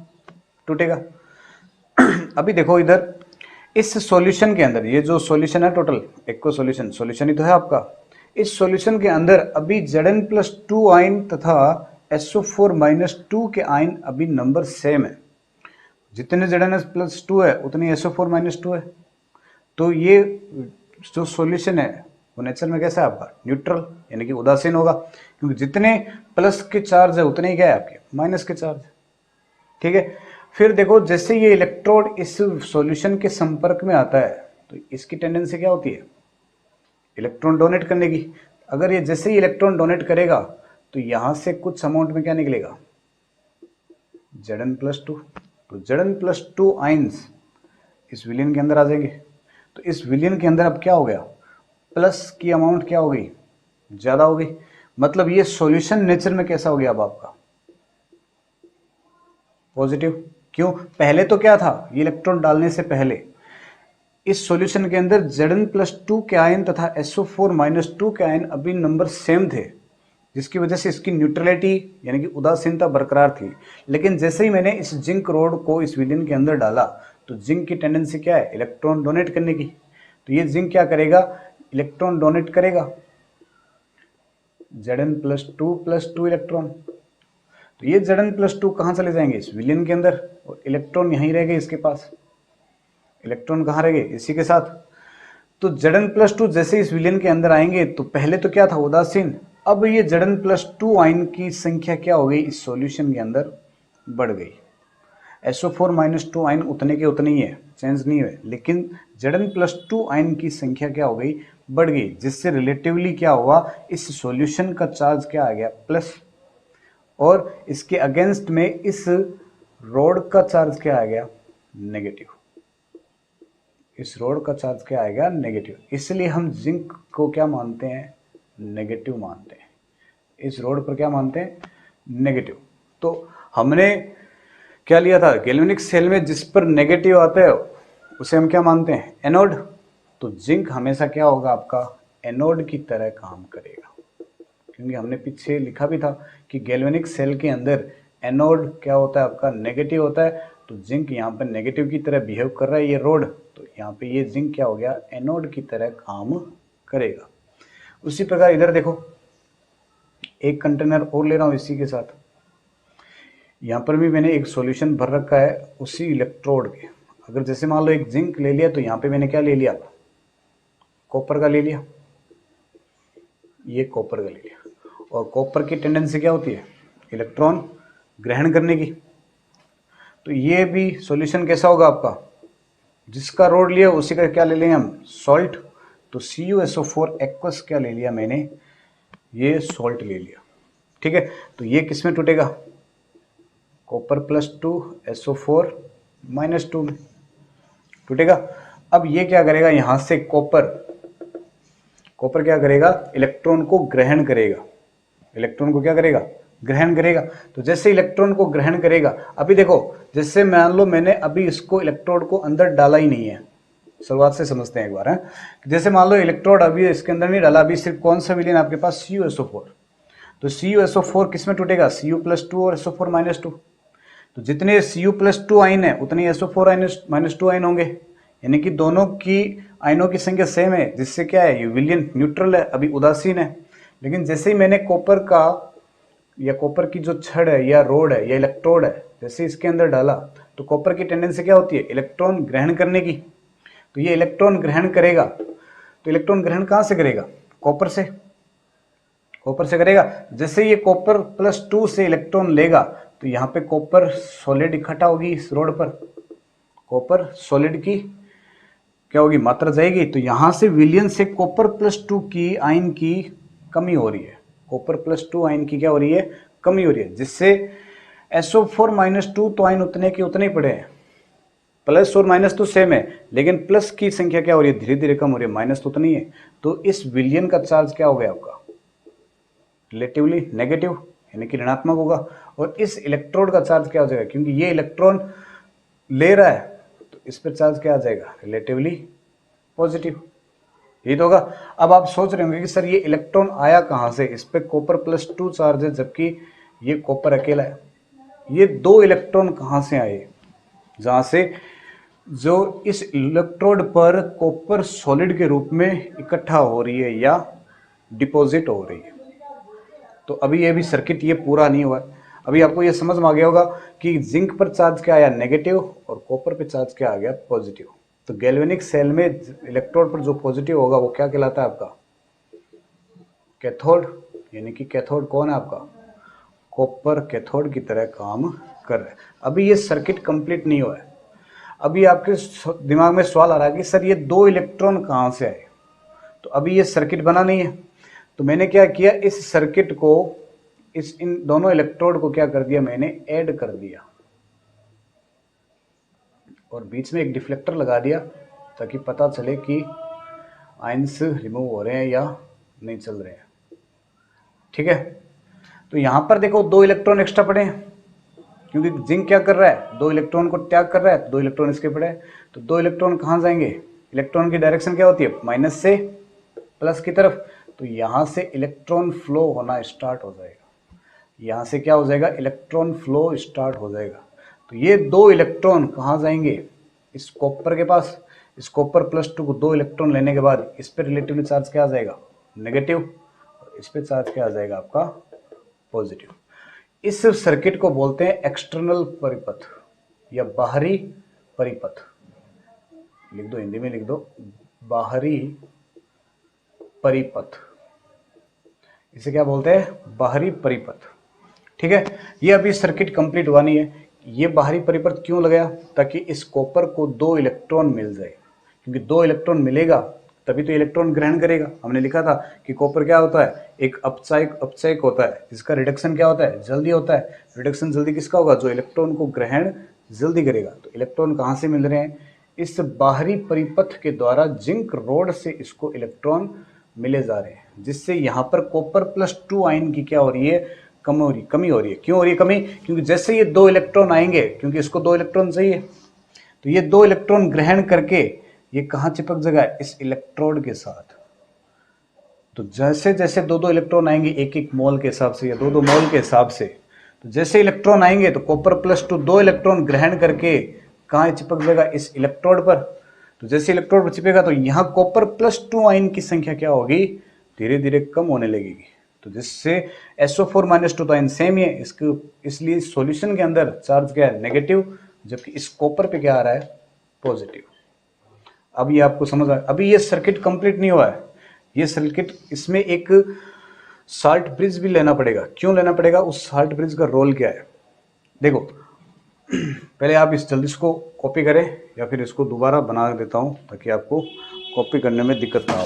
टूटेगा। अभी देखो इधर इस सॉल्यूशन के अंदर, ये जो सॉल्यूशन है टोटल एक्वा सॉल्यूशन ही तो है आपका। इस सॉल्यूशन के अंदर अभी Zn+2 आयन तथा SO4-2 के आयन अभी नंबर सेम है। जितने Zn+2 है उतनी SO4-2 है। तो ये जो सॉल्यूशन है वो नेचर में कैसा है आपका? न्यूट्रल, यानी कि उदासीन होगा, क्योंकि जितने प्लस के चार्ज है उतने ही क्या है आपके? माइनस के चार्ज। ठीक है, फिर देखो जैसे ये इलेक्ट्रोड इस सॉल्यूशन के संपर्क में आता है तो इसकी टेंडेंसी क्या होती है? इलेक्ट्रॉन डोनेट करने की। अगर ये जैसे ही इलेक्ट्रॉन डोनेट करेगा तो यहां से कुछ अमाउंट में क्या निकलेगा? Zn+2। तो Zn+2 आइंस इस विलियन के अंदर आ जाएंगे। तो इस विलियन के अंदर अब क्या हो गया? प्लस की अमाउंट क्या हो गई? ज्यादा हो गई। मतलब ये सॉल्यूशन नेचर में कैसा हो गया अब आपका? पॉजिटिव। क्यों? पहले तो क्या था? ये इलेक्ट्रॉन डालने से पहले इस सॉल्यूशन के अंदर Zn+2 के आयन तथा SO4-2 के आयन अभी नंबर सेम थे, जिसकी वजह से इसकी न्यूट्रलिटी यानी कि उदासीनता बरकरार थी। लेकिन जैसे ही मैंने इस जिंक रोड को इस विलयन के अंदर डाला तो जिंक की टेंडेंसी क्या है, इलेक्ट्रॉन डोनेट करने की। तो ये जिंक क्या करेगा, इलेक्ट्रॉन डोनेट करेगा, Zn+2 इलेक्ट्रॉन। तो ये Zn+2 कहाँ चले जाएंगे, इस विलयन के अंदर, और इलेक्ट्रॉन यहीं रह गए इसके पास। इलेक्ट्रॉन कहाँ रह गए, इसी के साथ। तो Zn+2 जैसे इस विलयन के अंदर आएंगे तो पहले तो क्या था, उदासीन। अब ये Zn+2 आयन की संख्या क्या हो गई, इस सॉल्यूशन के अंदर बढ़ गई। SO4-2 आयन उतने के उतने ही है, चेंज नहीं हुए, लेकिन Zn+2 आयन की संख्या क्या हो गई, बढ़ गई, जिससे रिलेटिवली क्या हुआ, इस सॉल्यूशन का चार्ज क्या आ गया, प्लस, और इसके अगेंस्ट में इस रॉड का चार्ज क्या आ गया, नेगेटिव। इस रॉड का चार्ज क्या आएगा, नेगेटिव। इसलिए हम जिंक को क्या मानते हैं, नेगेटिव मानते हैं। इस रॉड पर क्या मानते हैं, नेगेटिव। तो हमने क्या लिया था, गैल्वेनिक सेल में जिस पर नेगेटिव आता है उसे हम क्या मानते हैं, एनोड। तो जिंक हमेशा क्या होगा, आपका एनोड की तरह काम करेगा, क्योंकि हमने पीछे लिखा भी था कि गैल्वेनिक सेल के अंदर एनोड क्या होता है, आपका नेगेटिव होता है। तो जिंक यहाँ पर नेगेटिव की तरह बिहेव कर रहा है, ये रोड, तो यहाँ पे ये जिंक क्या हो गया, एनोड की तरह काम करेगा। उसी प्रकार इधर देखो, एक कंटेनर और ले रहा हूँ इसी के साथ, यहाँ पर भी मैंने एक सॉल्यूशन भर रखा है उसी इलेक्ट्रोड के। अगर जैसे मान लो एक जिंक ले लिया, तो यहाँ पे मैंने क्या ले लिया, कॉपर का ले लिया, ये कॉपर का ले लिया। और कॉपर की टेंडेंसी क्या होती है, इलेक्ट्रॉन ग्रहण करने की। तो ये भी सॉल्यूशन कैसा होगा आपका, जिसका रोड लिया उसी का क्या ले लेंगे हम, सॉल्ट। तो CuSO4 एक्वस क्या ले लिया मैंने, ये सॉल्ट ले लिया, ठीक है। तो ये किस में टूटेगा, कॉपर +2 SO4-2 में टूटेगा। अब ये क्या करेगा, यहां से कॉपर क्या करेगा, इलेक्ट्रॉन को ग्रहण करेगा। इलेक्ट्रॉन को क्या करेगा, ग्रहण करेगा। तो जैसे इलेक्ट्रॉन को ग्रहण करेगा, अभी देखो, जैसे मान लो मैंने अभी इसको इलेक्ट्रोड को अंदर डाला ही नहीं है, शुरुआत से समझते हैं एक बार, है। जैसे मान लो इलेक्ट्रोड अभी इसके अंदर नहीं डाला, अभी सिर्फ कौन सा विलयन आपके पास, CuSO4। तो CuSO4 किस में टूटेगा, Cu+2 और SO4-2। तो जितने Cu+2 आयन है उतने SO4-2 आयन होंगे, यानी कि दोनों की आयनों की संख्या सेम है, जिससे क्या है, ये विलयन न्यूट्रल है, अभी उदासीन है। लेकिन जैसे ही मैंने कॉपर का या कॉपर की जो छड़ है या रोड है या इलेक्ट्रोड है, जैसे इसके अंदर डाला, तो कॉपर की टेंडेंसी क्या होती है, इलेक्ट्रॉन ग्रहण करने की। तो ये इलेक्ट्रॉन ग्रहण करेगा, तो इलेक्ट्रॉन ग्रहण कहाँ से करेगा, कॉपर से, करेगा। जैसे ये कॉपर +2 से इलेक्ट्रॉन लेगा, तो यहाँ पे कॉपर सॉलिड इकट्ठा होगी इस रोड पर, कॉपर सॉलिड की क्या होगी, मात्रा जाएगी। तो यहाँ से विलयन से कॉपर +2 की आयन की कमी हो रही है, कॉपर +2 आयन की क्या हो रही है, कमी हो रही है, जिससे SO4-2 तो आयन उतने के उतने ही पड़े हैं, प्लस और माइनस तो सेम है, लेकिन प्लस की संख्या क्या हो रही है, धीरे धीरे कम हो रही है, माइनस तो उतनी है। तो इस विलयन का चार्ज क्या हो गया आपका, रिलेटिवली नेगेटिव, यानी कि ऋणात्मक होगा। और इस इलेक्ट्रोड का चार्ज क्या हो जाएगा, क्योंकि ये इलेक्ट्रॉन ले रहा है, तो इस पर चार्ज क्या आ जाएगा, रिलेटिवली पॉजिटिव। ये तो होगा। अब आप सोच रहे होंगे कि सर ये इलेक्ट्रॉन आया कहाँ से, इस पे कॉपर +2 चार्ज है जबकि ये कॉपर अकेला है, ये 2 इलेक्ट्रॉन कहाँ से आए, जहाँ से जो इस इलेक्ट्रोड पर कॉपर सॉलिड के रूप में इकट्ठा हो रही है या डिपॉजिट हो रही है। तो अभी ये भी सर्किट ये पूरा नहीं हुआ है। अभी आपको ये समझ में आ गया होगा कि जिंक पर चार्ज क्या आया, नेगेटिव, और कॉपर पे चार्ज क्या आ गया, पॉजिटिव। तो गैल्वेनिक सेल में इलेक्ट्रोड पर जो पॉजिटिव होगा वो क्या कहलाता है आपका, कैथोड। यानी कि कैथोड कौन है आपका, कॉपर कैथोड की तरह काम कर रहा है। अभी ये सर्किट कंप्लीट नहीं हुआ है। अभी आपके दिमाग में सवाल आ रहा है कि सर ये 2 इलेक्ट्रॉन कहाँ से आए, तो अभी ये सर्किट बना नहीं है। तो मैंने क्या किया, इस सर्किट को, इन दोनों इलेक्ट्रोड को क्या कर दिया, मैंने ऐड कर दिया और बीच में एक डिफ्लेक्टर लगा दिया ताकि पता चले कि आयंस रिमूव हो रहे हैं या नहीं चल रहे हैं। ठीक है, तो यहां पर देखो 2 इलेक्ट्रॉन एक्स्ट्रा पड़े हैं, क्योंकि जिंक क्या कर रहा है, 2 इलेक्ट्रॉन को त्याग कर रहा है, 2 इलेक्ट्रॉन इसके पड़े हैं। तो 2 इलेक्ट्रॉन कहाँ जाएंगे, इलेक्ट्रॉन की डायरेक्शन क्या होती है, माइनस से प्लस की तरफ, तो यहां से इलेक्ट्रॉन फ्लो होना स्टार्ट हो जाएगा, यहां से क्या हो जाएगा, इलेक्ट्रॉन फ्लो स्टार्ट हो जाएगा। तो ये दो इलेक्ट्रॉन कहाँ जाएंगे, इस कॉपर के पास, इस कॉपर +2 को दो इलेक्ट्रॉन लेने के बाद इस पर रिलेटिवली चार्ज क्या आ जाएगा, नेगेटिव, और इस पर चार्ज क्या आ जाएगा आपका, पॉजिटिव। इस सर्किट को बोलते हैं एक्सटर्नल परिपथ या बाहरी परिपथ, लिख दो हिंदी में, लिख दो बाहरी परिपथ, इसे क्या बोलते हैं, बाहरी परिपथ। ठीक है, ये अभी सर्किट कंप्लीट हुआ नहीं है। ये बाहरी परिपथ क्यों लगाया, ताकि इस कॉपर को दो इलेक्ट्रॉन मिल जाए, क्योंकि दो इलेक्ट्रॉन मिलेगा तभी तो इलेक्ट्रॉन ग्रहण करेगा। हमने लिखा था कि कॉपर क्या होता है, एक अपचायक होता है, जिसका रिडक्शन क्या होता है, जल्दी होता है। रिडक्शन जल्दी किसका होगा, जो इलेक्ट्रॉन को ग्रहण जल्दी करेगा। तो इलेक्ट्रॉन कहाँ से मिल रहे हैं, इस बाहरी परिपथ के द्वारा जिंक रोड से इसको इलेक्ट्रॉन मिले जा रहे हैं, जिससे यहाँ पर कॉपर +2 आयन की क्या हो रही है, कमी हो रही है। क्यों हो रही है कमी, क्योंकि जैसे ये दो इलेक्ट्रॉन आएंगे, क्योंकि इसको दो इलेक्ट्रॉन चाहिए, तो ये दो इलेक्ट्रॉन ग्रहण करके ये कहाँ चिपक जाएगा, इस इलेक्ट्रोड के साथ। तो जैसे जैसे दो दो इलेक्ट्रॉन आएंगे, एक एक मोल के हिसाब से या दो दो मोल के हिसाब से, तो जैसे इलेक्ट्रॉन आएंगे तो कॉपर +2 दो इलेक्ट्रॉन ग्रहण करके कहाँ चिपक जाएगा, इस इलेक्ट्रोड पर। तो जैसे इलेक्ट्रोड पर चिपेगा तो यहाँ कॉपर +2 आयन की संख्या क्या होगी, धीरे धीरे कम होने लगेगी। तो जिससे SO4 - 2 तो आयन सेम ही है, इसलिए सॉल्यूशन के अंदर चार्ज क्या है, नेगेटिव, जबकि इस कॉपर पे क्या आ रहा है, पॉजिटिव। अब ये आपको समझ आया। अभी ये सर्किट कंप्लीट नहीं हुआ है, ये सर्किट, इसमें एक साल्ट ब्रिज भी लेना पड़ेगा। क्यों लेना पड़ेगा, उस साल्ट ब्रिज का रोल क्या है, देखो पहले आप इस जल्दी इसको कॉपी करें, या फिर इसको दोबारा बना देता हूं ताकि आपको कॉपी करने में दिक्कत ना हो।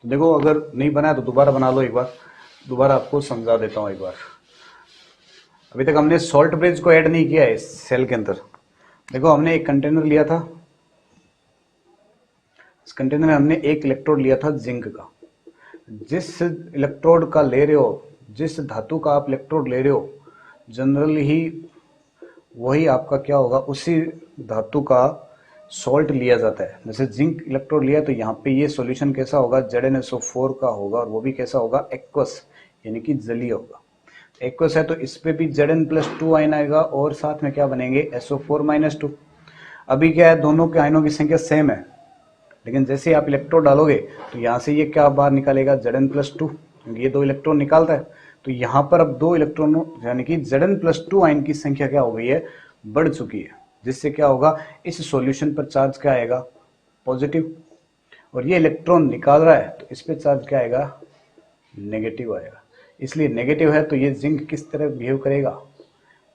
तो देखो अगर नहीं बना है तो दोबारा बना लो एक बार, दोबारा आपको समझा देता हूँ एक बार। अभी तक हमने सॉल्ट ब्रिज को ऐड नहीं किया है इस सेल के अंदर। देखो हमने एक कंटेनर लिया था, इस कंटेनर में हमने एक इलेक्ट्रोड लिया था जिंक का। जिस इलेक्ट्रोड का ले रहे हो, जिस धातु का आप इलेक्ट्रोड ले रहे हो, जनरली ही वही आपका क्या होगा, उसी धातु का सॉल्ट लिया जाता है। जैसे जिंक इलेक्ट्रोड लिया तो यहाँ पे ये सॉल्यूशन कैसा होगा, ZnSO4 का होगा, और वो भी कैसा होगा, एक्वस, यानी कि जलीय होगा। एक्वस है तो इस पे भी Zn+2 आयन आएगा, और साथ में क्या बनेंगे, SO4 - 2। अभी क्या है, दोनों के आयनों की संख्या सेम है, लेकिन जैसे आप इलेक्ट्रोड डालोगे तो यहाँ से ये क्या बाहर निकालेगा, Zn+2, क्योंकि ये दो इलेक्ट्रॉन निकालता है। तो यहाँ पर अब दो इलेक्ट्रॉनों यानी कि Zn+2 आयन की संख्या क्या हो गई है, बढ़ चुकी है, जिससे क्या होगा, इस सॉल्यूशन पर चार्ज क्या आएगा, पॉजिटिव, और ये इलेक्ट्रॉन निकाल रहा है तो इस पर चार्ज क्या आएगा, नेगेटिव आएगा। इसलिए नेगेटिव है तो ये जिंक किस तरह बिहेव करेगा,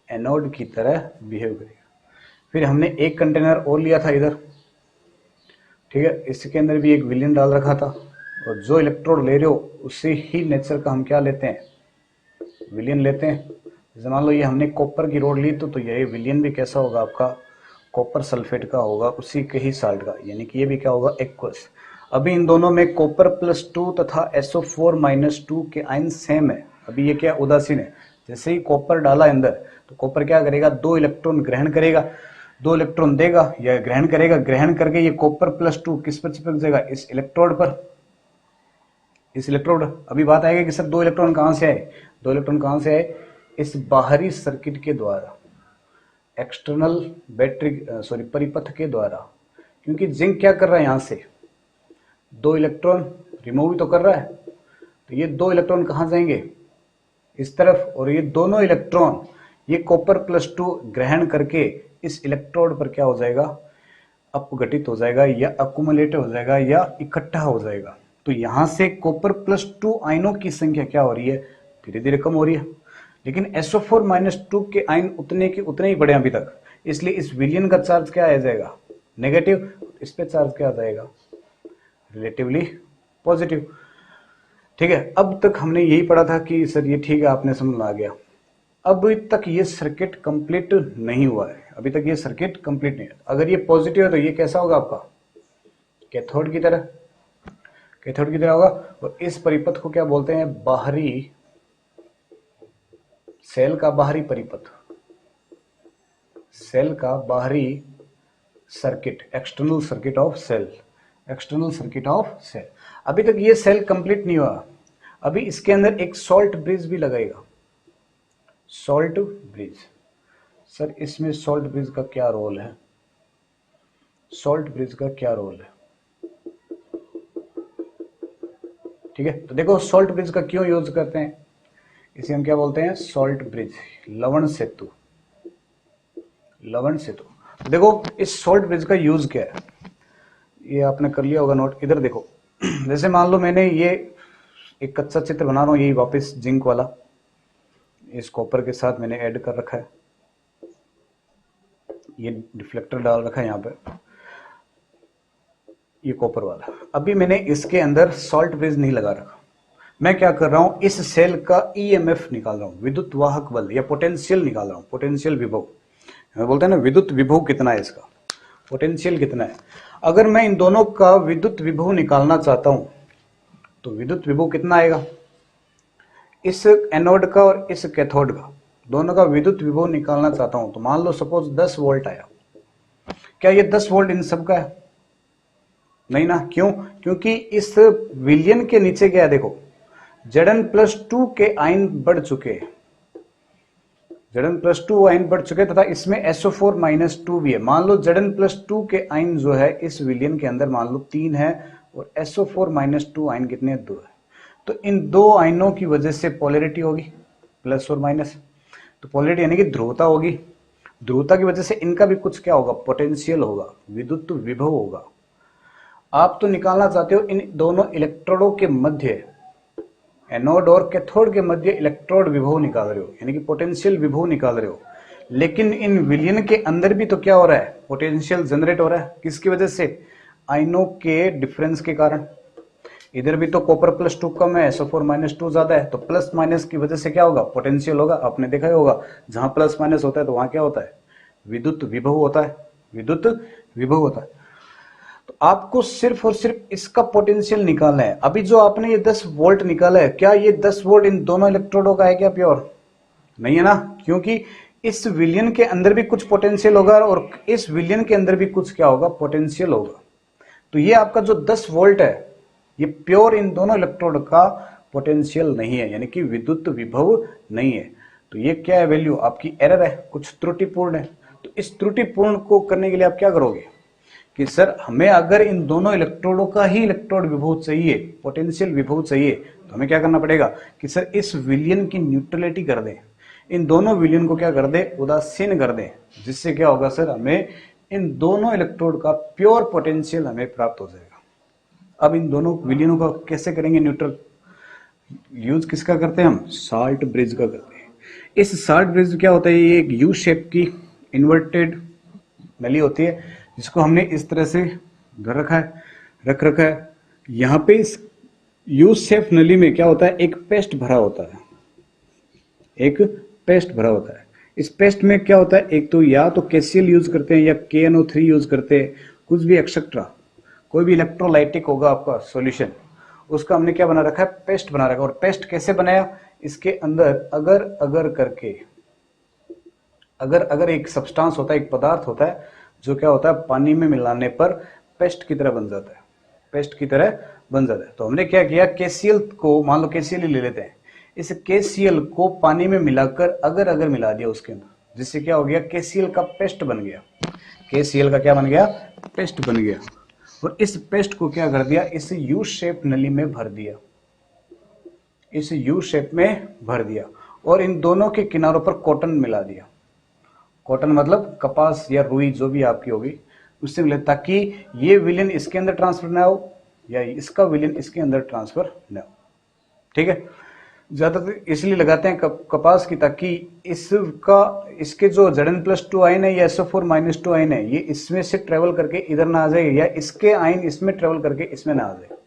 एनोड की तरह बिहेव करेगा। फिर हमने एक कंटेनर और लिया था इधर, ठीक है, इसके अंदर भी एक विलियन डाल रखा था, और जो इलेक्ट्रोड ले रहे हो उसी ही नेचर का हम क्या लेते हैं, विलियन लेते हैं। जैसे मान लो ये हमने कॉपर की रोड ली तो ये विलियन भी कैसा होगा आपका, कॉपर सल्फेट का होगा, उसी के ही साल्ट का, यानी कि ये भी क्या होगा, एक्वस। अभी इन दोनों में कॉपर +2 तथा SO4 - 2 के आयन सेम है। अभी ये क्या उदासीन है, जैसे ही कॉपर डाला अंदर तो कॉपर क्या करेगा, दो इलेक्ट्रॉन ग्रहण करेगा, दो इलेक्ट्रॉन देगा या ग्रहण करेगा, ग्रहण करके ये कॉपर +2 किस पर चिपक जाएगा, इस इलेक्ट्रोड पर, इस इलेक्ट्रोड। अभी बात आएगी कि सर दो इलेक्ट्रॉन कहां से आए, दो इलेक्ट्रॉन कहां से आए, इस बाहरी सर्किट के द्वारा, एक्सटर्नल परिपथ के द्वारा। क्योंकि जिंक क्या कर रहा है, यहां से दो इलेक्ट्रॉन रिमूव ही तो कर रहा है, तो ये दो इलेक्ट्रॉन कहां जाएंगे, इस तरफ, और ये दोनों इलेक्ट्रॉन ये कॉपर +2 ग्रहण करके इस इलेक्ट्रोड पर क्या हो जाएगा, अपघटित हो जाएगा, या अकुमुलेट हो जाएगा, या इकट्ठा हो जाएगा। तो यहां से कॉपर +2 आयनों की संख्या क्या हो रही है, धीरे धीरे कम हो रही है, लेकिन SO4 - 2 के आयन उतने के उतने ही बढ़े अभी तक, इसलिए इस विलियन का चार्ज क्या आ जाएगा, नेगेटिव, इस पे चार्ज क्या आ जाएगा, रिलेटिवली पॉजिटिव। ठीक है, अब तक हमने यही पढ़ा था कि सर ये ठीक है, आपने समझ में आ गया। अभी तक ये सर्किट कंप्लीट नहीं हुआ है, अभी तक ये सर्किट कंप्लीट नहीं है। अगर ये पॉजिटिव है तो ये कैसा होगा आपका, कैथोड की तरह, कैथोड की तरह होगा। और इस परिपथ को क्या बोलते हैं, बाहरी, सेल का बाहरी परिपथ, सेल का बाहरी circuit, external circuit of cell, external circuit of cell. अभी तक ये सेल कंप्लीट नहीं हुआ, अभी इसके अंदर एक सॉल्ट ब्रिज भी लगाएगा, सॉल्ट ब्रिज। सर इसमें सॉल्ट ब्रिज का क्या रोल है, सॉल्ट ब्रिज का क्या रोल है? ठीक है, तो देखो सॉल्ट ब्रिज का क्यों यूज करते हैं, इसे हम क्या बोलते हैं, सॉल्ट ब्रिज, लवण सेतु, लवण सेतु। तो देखो इस सॉल्ट ब्रिज का यूज क्या है, ये आपने कर लिया होगा नोट। इधर देखो, जैसे मान लो मैंने ये एक कच्चा चित्र बना रहा हूं, यही वापस जिंक वाला, इस कॉपर के साथ मैंने ऐड कर रखा है, ये डिफ्लेक्टर डाल रखा है यहाँ पे, ये कॉपर वाला। अभी मैंने इसके अंदर सॉल्ट ब्रिज नहीं लगा रखा, मैं क्या कर रहा हूं, इस सेल का ईएमएफ निकाल रहा हूं, विद्युत वाहक बल या पोटेंशियल निकाल रहा हूं, पोटेंशियल विभव, बोलते हैं ना विद्युत विभव कितना है, इसका पोटेंशियल कितना है। अगर मैं इन दोनों का विद्युत विभव निकालना चाहता हूं तो विद्युत विभव कितना आएगा, इस एनोड का और इस कैथोड का, दोनों का विद्युत विभव निकालना चाहता हूं तो मान लो सपोज 10 वोल्ट आया, क्या ये 10 वोल्ट इन सब का है? नहीं ना, क्यों? क्योंकि इस विलियन के नीचे क्या है, देखो Zn+2 के आयन बढ़ चुके, Zn+2 आयन बढ़ चुके तथा इसमें SO4-2 भी है। मान लो Zn+2 के आयन जो है इस विलियन के अंदर मान लो 3 है और SO4-2 आयन कितने, 2 है। तो इन दो आयनों की वजह से पोलैरिटी होगी प्लस और माइनस, तो पोलैरिटी यानी कि ध्रुवता होगी, ध्रुवता की वजह से इनका भी कुछ क्या होगा, पोटेंशियल होगा, विद्युत विभव होगा। आप तो निकालना चाहते हो इन दोनों इलेक्ट्रोडों के मध्य, एनोड और कैथोड के मध्य इलेक्ट्रोड विभव निकाल रहे हो, यानी कि पोटेंशियल विभव निकाल रहे हो, लेकिन इन विलियन के अंदर भी तो क्या हो रहा है, पोटेंशियल जनरेट हो रहा है, किसकी वजह से, आयनों के डिफरेंस के कारण। इधर भी तो कॉपर +2 कम है, SO4-2 ज्यादा है, तो प्लस माइनस की वजह से क्या होगा, पोटेंशियल होगा। आपने देखा ही होगा जहां प्लस माइनस होता है तो वहां क्या होता है, विद्युत विभव होता है, विद्युत विभव होता है। तो आपको सिर्फ और सिर्फ इसका पोटेंशियल निकालना है। अभी जो आपने ये 10 वोल्ट निकाला है, क्या ये 10 वोल्ट इन दोनों इलेक्ट्रोडों का है क्या प्योर? नहीं है ना, क्योंकि इस विलियन के अंदर भी कुछ पोटेंशियल होगा और इस विलियन के अंदर भी कुछ क्या होगा, पोटेंशियल होगा। तो ये आपका जो 10 वोल्ट है ये प्योर इन दोनों इलेक्ट्रोड का पोटेंशियल नहीं है, यानी कि विद्युत विभव नहीं है। तो ये क्या है, वैल्यू आपकी एरर है, कुछ त्रुटिपूर्ण है। तो इस त्रुटिपूर्ण को करने के लिए आप क्या करोगे कि सर हमें अगर इन दोनों इलेक्ट्रोडों का ही इलेक्ट्रोड विभव चाहिए, पोटेंशियल विभव चाहिए, तो हमें क्या करना पड़ेगा कि सर इस विलियन की न्यूट्रलिटी कर दें, इन दोनों विलियन को क्या कर दे, उदासीन कर दें, जिससे क्या होगा सर, हमें इन दोनों इलेक्ट्रोड का प्योर पोटेंशियल हमें प्राप्त हो जाएगा। अब इन दोनों विलियनों का कैसे करेंगे न्यूट्रल, यूज किसका करते हैं हम, साल्ट ब्रिज का करते हैं। इस साल्ट ब्रिज क्या होता है, ये एक यू शेप की इन्वर्टेड नली होती है, जिसको हमने इस तरह से रख रखा है। यहाँ पे इस यू शेप नली में क्या होता है, एक पेस्ट भरा होता है, एक पेस्ट भरा होता है। इस पेस्ट में क्या होता है, एक तो या तो KCl यूज करते हैं या KNO3 यूज करते हैं, कुछ भी एक्सेट्रा, कोई भी इलेक्ट्रोलाइटिक होगा आपका सॉल्यूशन, उसका हमने क्या बना रखा है, पेस्ट बना रखा है। और पेस्ट कैसे बनाया, इसके अंदर अगर अगर करके, अगर एक सब्सटेंस होता है, एक पदार्थ होता है जो क्या होता है, पानी में मिलाने पर पेस्ट की तरह बन जाता है, पेस्ट की तरह बन जाता है। तो हमने क्या किया, KCl को, मान लो KCl ही ले लेते हैं, इस KCl को पानी में मिलाकर अगर मिला दिया उसके अंदर, जिससे क्या हो गया, KCl का पेस्ट बन गया, KCl का क्या बन गया, पेस्ट बन गया। और इस पेस्ट को क्या कर दिया, इस यू शेप नली में भर दिया, इस यू शेप में भर दिया, और इन दोनों के किनारों पर कॉटन मिला दिया। कॉटन मतलब कपास या रुई जो भी आपकी होगी उससे मिले, ताकि ये विलियन इसके अंदर ट्रांसफर ना हो या इसका विलियन इसके अंदर ट्रांसफर ना हो। ठीक है, ज्यादातर इसलिए लगाते हैं कपास की, ताकि इसके जो Zn+2 आयन है या SO4-2 आयन है, ये इसमें से ट्रेवल करके इधर ना आ जाए, या इसके आयन इसमें ट्रेवल करके इसमें ना आ जाए।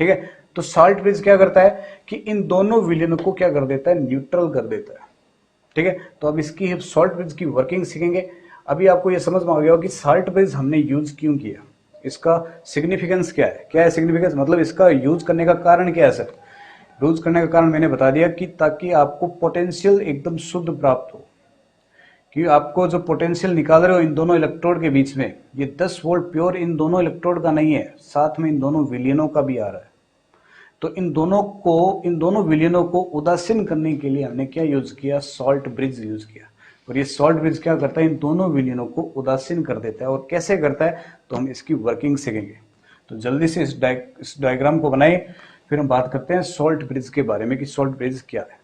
ठीक है, तो साल्ट ब्रिज क्या करता है कि इन दोनों विलियन को क्या कर देता है, न्यूट्रल कर देता है। ठीक है, तो अब इसकी साल्ट ब्रिज की वर्किंग सीखेंगे। अभी आपको यह समझ में आ गया हो कि साल्ट ब्रिज हमने यूज क्यों किया, इसका सिग्निफिकेंस क्या है सिग्निफिकेंस, मतलब इसका यूज करने का कारण क्या है सर। यूज करने का कारण मैंने बता दिया कि ताकि आपको पोटेंशियल एकदम शुद्ध प्राप्त हो, कि आपको जो पोटेंशियल निकाल रहे हो इन दोनों इलेक्ट्रोड के बीच में, ये 10 वोल्ट प्योर इन दोनों इलेक्ट्रोड का नहीं है, साथ में इन दोनों विलियनों का भी आ रहा है। तो इन दोनों विलियनों को उदासीन करने के लिए हमने क्या यूज किया, सॉल्ट ब्रिज यूज किया। और ये सॉल्ट ब्रिज क्या करता है, इन दोनों विलियनों को उदासीन कर देता है। और कैसे करता है, तो हम इसकी वर्किंग सीखेंगे। तो जल्दी से इस डायग्राम को बनाए, फिर हम बात करते हैं सॉल्ट ब्रिज के बारे में कि सॉल्ट ब्रिज क्या है।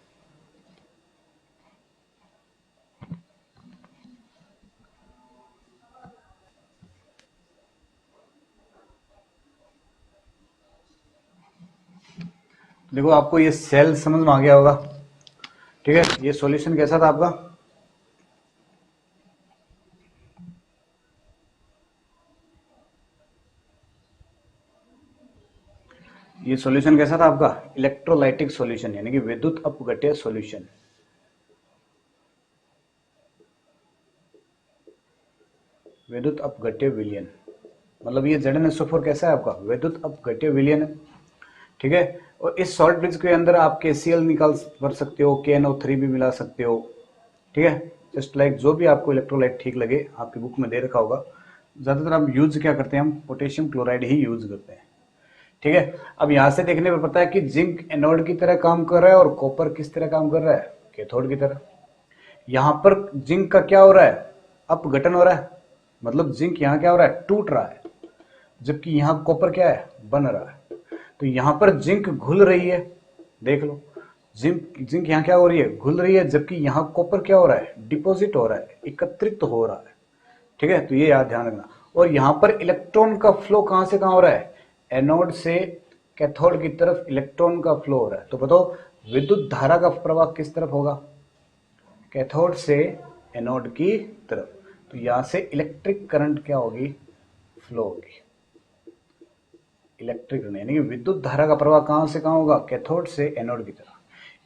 देखो आपको ये सेल समझ में आ गया होगा, ठीक है। ये सॉल्यूशन कैसा था आपका, ये सॉल्यूशन कैसा था आपका, इलेक्ट्रोलाइटिक सॉल्यूशन यानी कि विद्युत अपघट्य सॉल्यूशन। विद्युत अपघट्य विलयन मतलब ये ZnSO4 कैसा है आपका, विद्युत अपघट्य विलयन है, ठीक है। और इस सॉल्ट ब्रिज के अंदर आप KCl निकाल भर सकते हो, KNO3 भी मिला सकते हो, ठीक है। जस्ट लाइक जो भी आपको इलेक्ट्रोलाइट ठीक लगे, आपकी बुक में दे रखा होगा। ज्यादातर हम यूज क्या करते हैं, हम पोटेशियम क्लोराइड ही यूज करते हैं, ठीक है। अब यहां से देखने पर पता है कि जिंक एनोड की तरह काम कर रहा है और कॉपर किस तरह काम कर रहा है, कैथोड की तरह। यहां पर जिंक का क्या हो रहा है, अपघटन हो रहा है, मतलब जिंक यहां क्या हो रहा है, टूट रहा है, जबकि यहां कॉपर क्या है, बन रहा है। तो यहां पर जिंक घुल रही है, देख लो जिंक यहां क्या हो रही है, घुल रही है, जबकि यहां कॉपर क्या हो रहा है, डिपॉजिट हो रहा है, एकत्रित हो रहा है, ठीक है। तो ये याद ध्यान रखना। और यहां पर इलेक्ट्रॉन का फ्लो कहां से कहां हो रहा है, एनोड से कैथोड की तरफ इलेक्ट्रॉन का फ्लो हो रहा है। तो बताओ विद्युत धारा का प्रवाह किस तरफ होगा, कैथोड से एनोड की तरफ। तो यहां से इलेक्ट्रिक करंट क्या होगी, फ्लो होगी, इलेक्ट्रिक यानी कि विद्युत धारा का प्रवाह कहां से कहां होगा, कैथोड से एनोड की तरफ।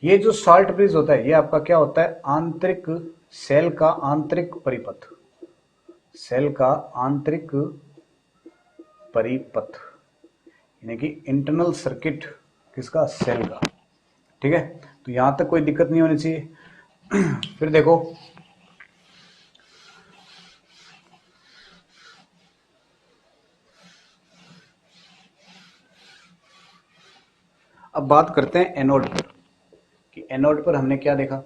ये जो सॉल्ट ब्रिज होता है, ये आपका क्या होता है, आंतरिक सेल का आंतरिक परिपथ, सेल का आंतरिक परिपथ यानी कि इंटरनल सर्किट किसका, सेल का, ठीक है। तो यहां तक कोई दिक्कत नहीं होनी चाहिए। फिर देखो अब बात करते हैं एनोड पर, कि एनोड पर हमने क्या देखा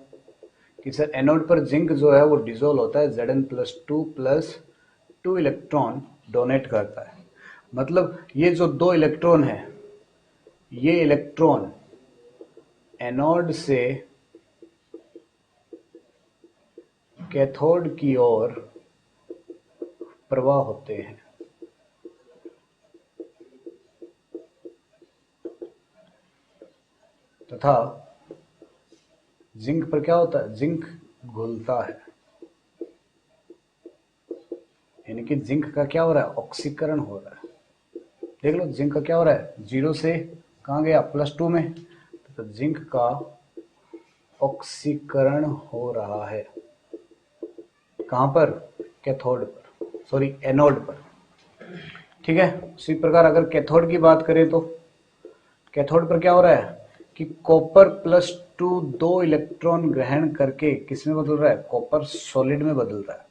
कि सर एनोड पर जिंक जो है वो डिसोल्व होता है, Zn+2 इलेक्ट्रॉन डोनेट करता है। मतलब ये जो दो इलेक्ट्रॉन है, ये इलेक्ट्रॉन एनोड से कैथोड की ओर प्रवाह होते हैं। तथा जिंक पर क्या होता है, जिंक घुलता है, यानी कि जिंक का क्या हो रहा है, ऑक्सीकरण हो रहा है। देख लो जिंक का क्या हो रहा है, 0 से कहां गया, +2 में। तो जिंक का ऑक्सीकरण हो रहा है, कहां पर, कैथोड पर, सॉरी एनोड पर, ठीक है। उसी प्रकार अगर कैथोड की बात करें तो कैथोड पर क्या हो रहा है कि कॉपर +2 दो इलेक्ट्रॉन ग्रहण करके किसमें बदल रहा है, कॉपर सॉलिड में बदल रहा है,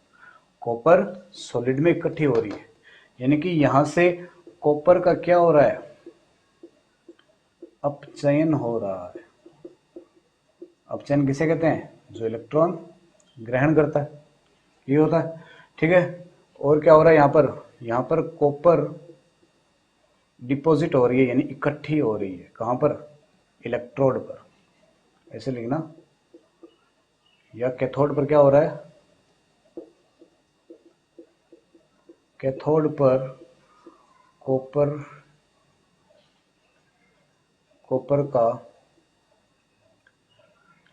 कॉपर सॉलिड में इकट्ठी हो रही है। यानी कि यहां से कॉपर का क्या हो रहा है, अपचयन हो रहा है। अपचयन किसे कहते हैं, जो इलेक्ट्रॉन ग्रहण करता है, ये होता है, ठीक है। और क्या हो रहा है यहां पर कॉपर डिपॉजिट हो रही है, यानी इकट्ठी हो रही है, कहां पर, इलेक्ट्रोड पर, ऐसे लिखना। या कैथोड पर क्या हो रहा है, कैथोड पर कॉपर का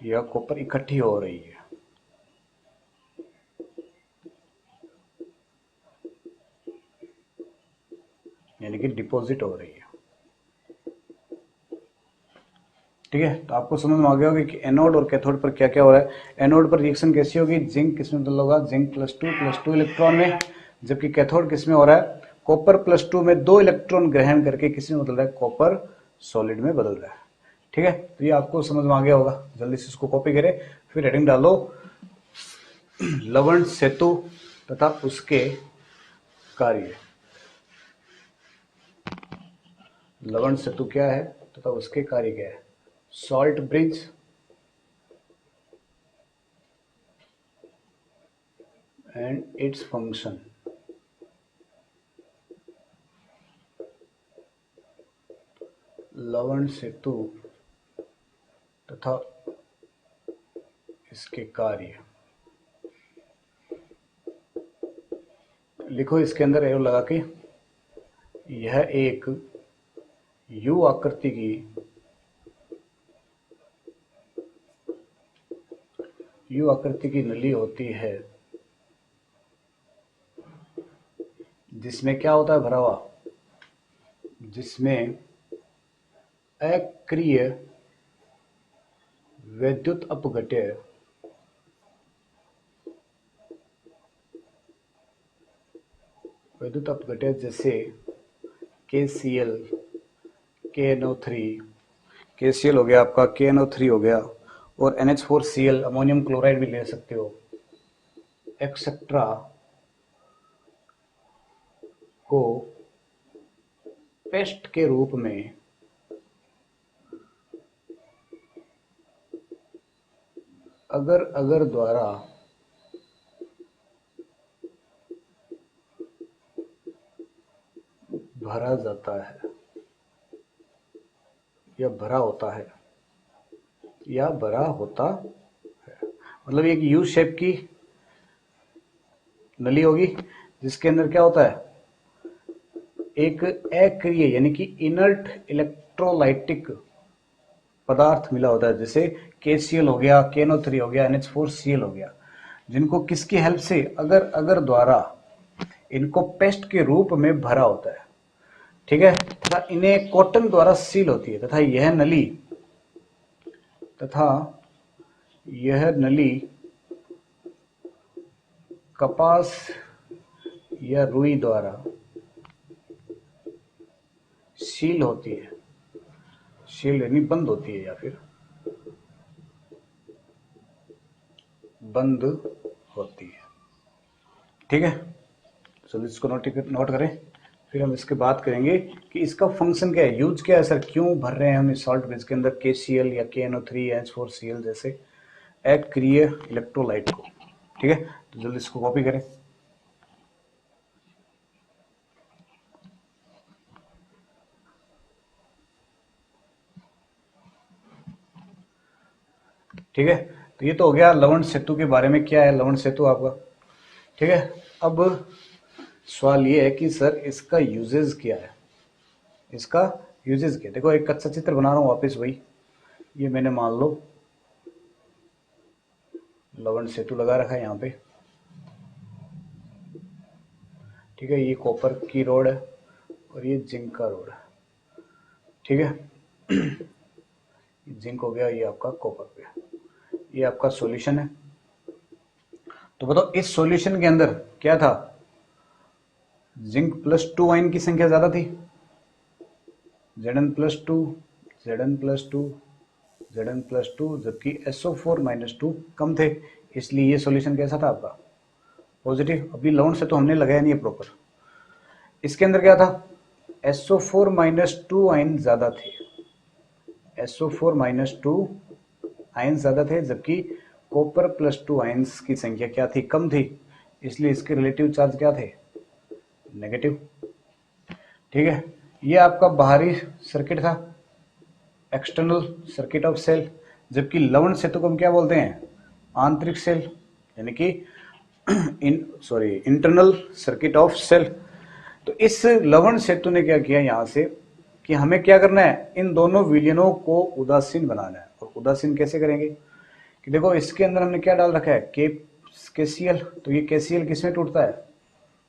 या कॉपर इकट्ठी हो रही है, यानी कि डिपॉजिट हो रही है, ठीक है। तो आपको समझ में आ गया होगा कि एनोड और कैथोड पर क्या क्या हो रहा है। एनोड पर रिएक्शन कैसी होगी, जिंक किसमें बदल होगा, जिंक +2 इलेक्ट्रॉन में, जबकि कैथोड किसमें हो रहा है, कॉपर +2 में दो इलेक्ट्रॉन ग्रहण करके किसमें बदल रहा है, कॉपर सॉलिड में बदल रहा है, ठीक है। तो ये आपको समझ में आ गया होगा। जल्दी से इसको कॉपी करें, फिर हेडिंग डालो लवण सेतु तथा उसके कार्य। लवण सेतु क्या है तथा उसके कार्य क्या है? Salt bridge and its function. लवण सेतु तथा इसके कार्य। लिखो इसके अंदर एरो लगा के, यह एक यू आकृति की नली होती है जिसमें क्या होता है भरा हुआ, जिसमें अक्रिय विद्युत अपघट्य जैसे KCl, KNO3, KCl हो गया आपका, KNO3 हो गया, और NH4Cl अमोनियम क्लोराइड भी ले सकते हो, एक्सेट्रा को पेस्ट के रूप में अगर द्वारा भरा जाता है या भरा होता है मतलब एक यू शेप की नली होगी जिसके अंदर क्या होता है, एक अक्रिय यानी कि इनर्ट इलेक्ट्रोलाइटिक पदार्थ मिला होता है, जैसे KCl हो गया, KNO3 हो गया, NH4Cl हो गया, जिनको किसकी हेल्प से, अगर द्वारा इनको पेस्ट के रूप में भरा होता है, ठीक है, तथा इन्हें कॉटन द्वारा सील होती है, तथा यह नली कपास या रुई द्वारा सील होती है, सील यानी बंद होती है या फिर बंद होती है, ठीक है। चलो इसको नोट करें, फिर हम इसके बात करेंगे कि इसका फंक्शन क्या है, यूज क्या है सर, क्यों भर रहे हैं हम इस सॉल्ट ब्रिज के अंदर KCl या KNO3 या NH4Cl जैसे अक्रिय इलेक्ट्रोलाइट को, ठीक है। तो जल्दी इसको कॉपी करें। ठीक है, तो ये तो हो गया लवण सेतु के बारे में, क्या है लवण सेतु आपका, ठीक है। अब सवाल ये है कि सर इसका यूजेस क्या है, देखो एक कच्चा चित्र बना रहा हूं वापस वही, ये मैंने मान लो लवण सेतु लगा रखा है यहाँ पे, ठीक है, ये कॉपर की रोड है और ये जिंक का रोड है, ठीक है। जिंक हो गया, ये आपका कॉपर पे, ये आपका सॉल्यूशन है। तो बताओ इस सॉल्यूशन के अंदर क्या था, जिंक +2 आयन की संख्या ज्यादा थी, Zn+2, जबकि SO4-2 कम थे, इसलिए ये सॉल्यूशन कैसा था आपका, पॉजिटिव। अभी लवण से तो हमने लगाया नहीं है प्रॉपर, इसके अंदर क्या था, SO4-2 आयन ज्यादा थे, SO4-2 आयन ज्यादा थे, जबकि कॉपर +2 आयन्स की संख्या क्या थी, कम थी, इसलिए इसके रिलेटिव चार्ज क्या थे, नेगेटिव, ठीक है। ये आपका बाहरी सर्किट था, एक्सटर्नल सर्किट ऑफ सेल, जबकि लवण सेतु को हम क्या बोलते हैं, आंतरिक सेल, यानी कि इंटरनल सर्किट ऑफ सेल। तो इस लवण सेतु ने क्या किया यहां से कि हमें क्या करना है, इन दोनों विलयनों को उदासीन बनाना है। और उदासीन कैसे करेंगे कि देखो इसके अंदर हमने क्या डाल रखा है, KCl, तो ये KCl किसमें टूटता है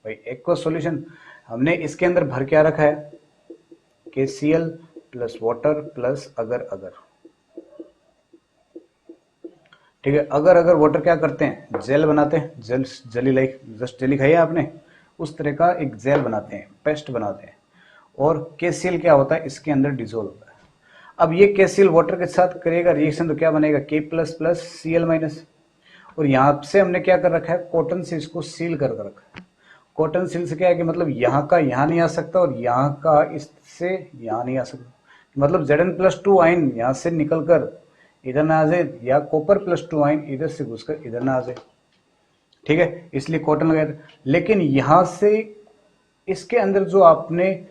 भाई, एक्वस सॉल्यूशन। हमने इसके अंदर भर क्या रखा है, KCl प्लस वाटर प्लस अगर, ठीक है। अगर वाटर क्या करते हैं, जेल बनाते हैं, जेली खाई है आपने, उस तरह का एक जेल बनाते हैं, पेस्ट बनाते हैं। और KCl क्या होता है, इसके अंदर डिजोल्व होता है। अब ये KCl वाटर के साथ करेगा रिएक्शन, तो क्या बनेगा, K++Cl-, और यहाँ से हमने क्या कर रखा है, कॉटन से इसको सील कर रखा है। कॉटन सील से क्या है कि मतलब यहाँ का यहाँ नहीं आ सकता और यहाँ का इससे यहाँ नहीं आ सकता, मतलब Zn+2 आयन यहाँ से निकलकर इधर ना आ जाए या कॉपर+2 आयन इधर से घुसकर इधर ना आ जाए, ठीक है, इसलिए कॉटन लगाया था। लेकिन यहां से इसके अंदर जो आपने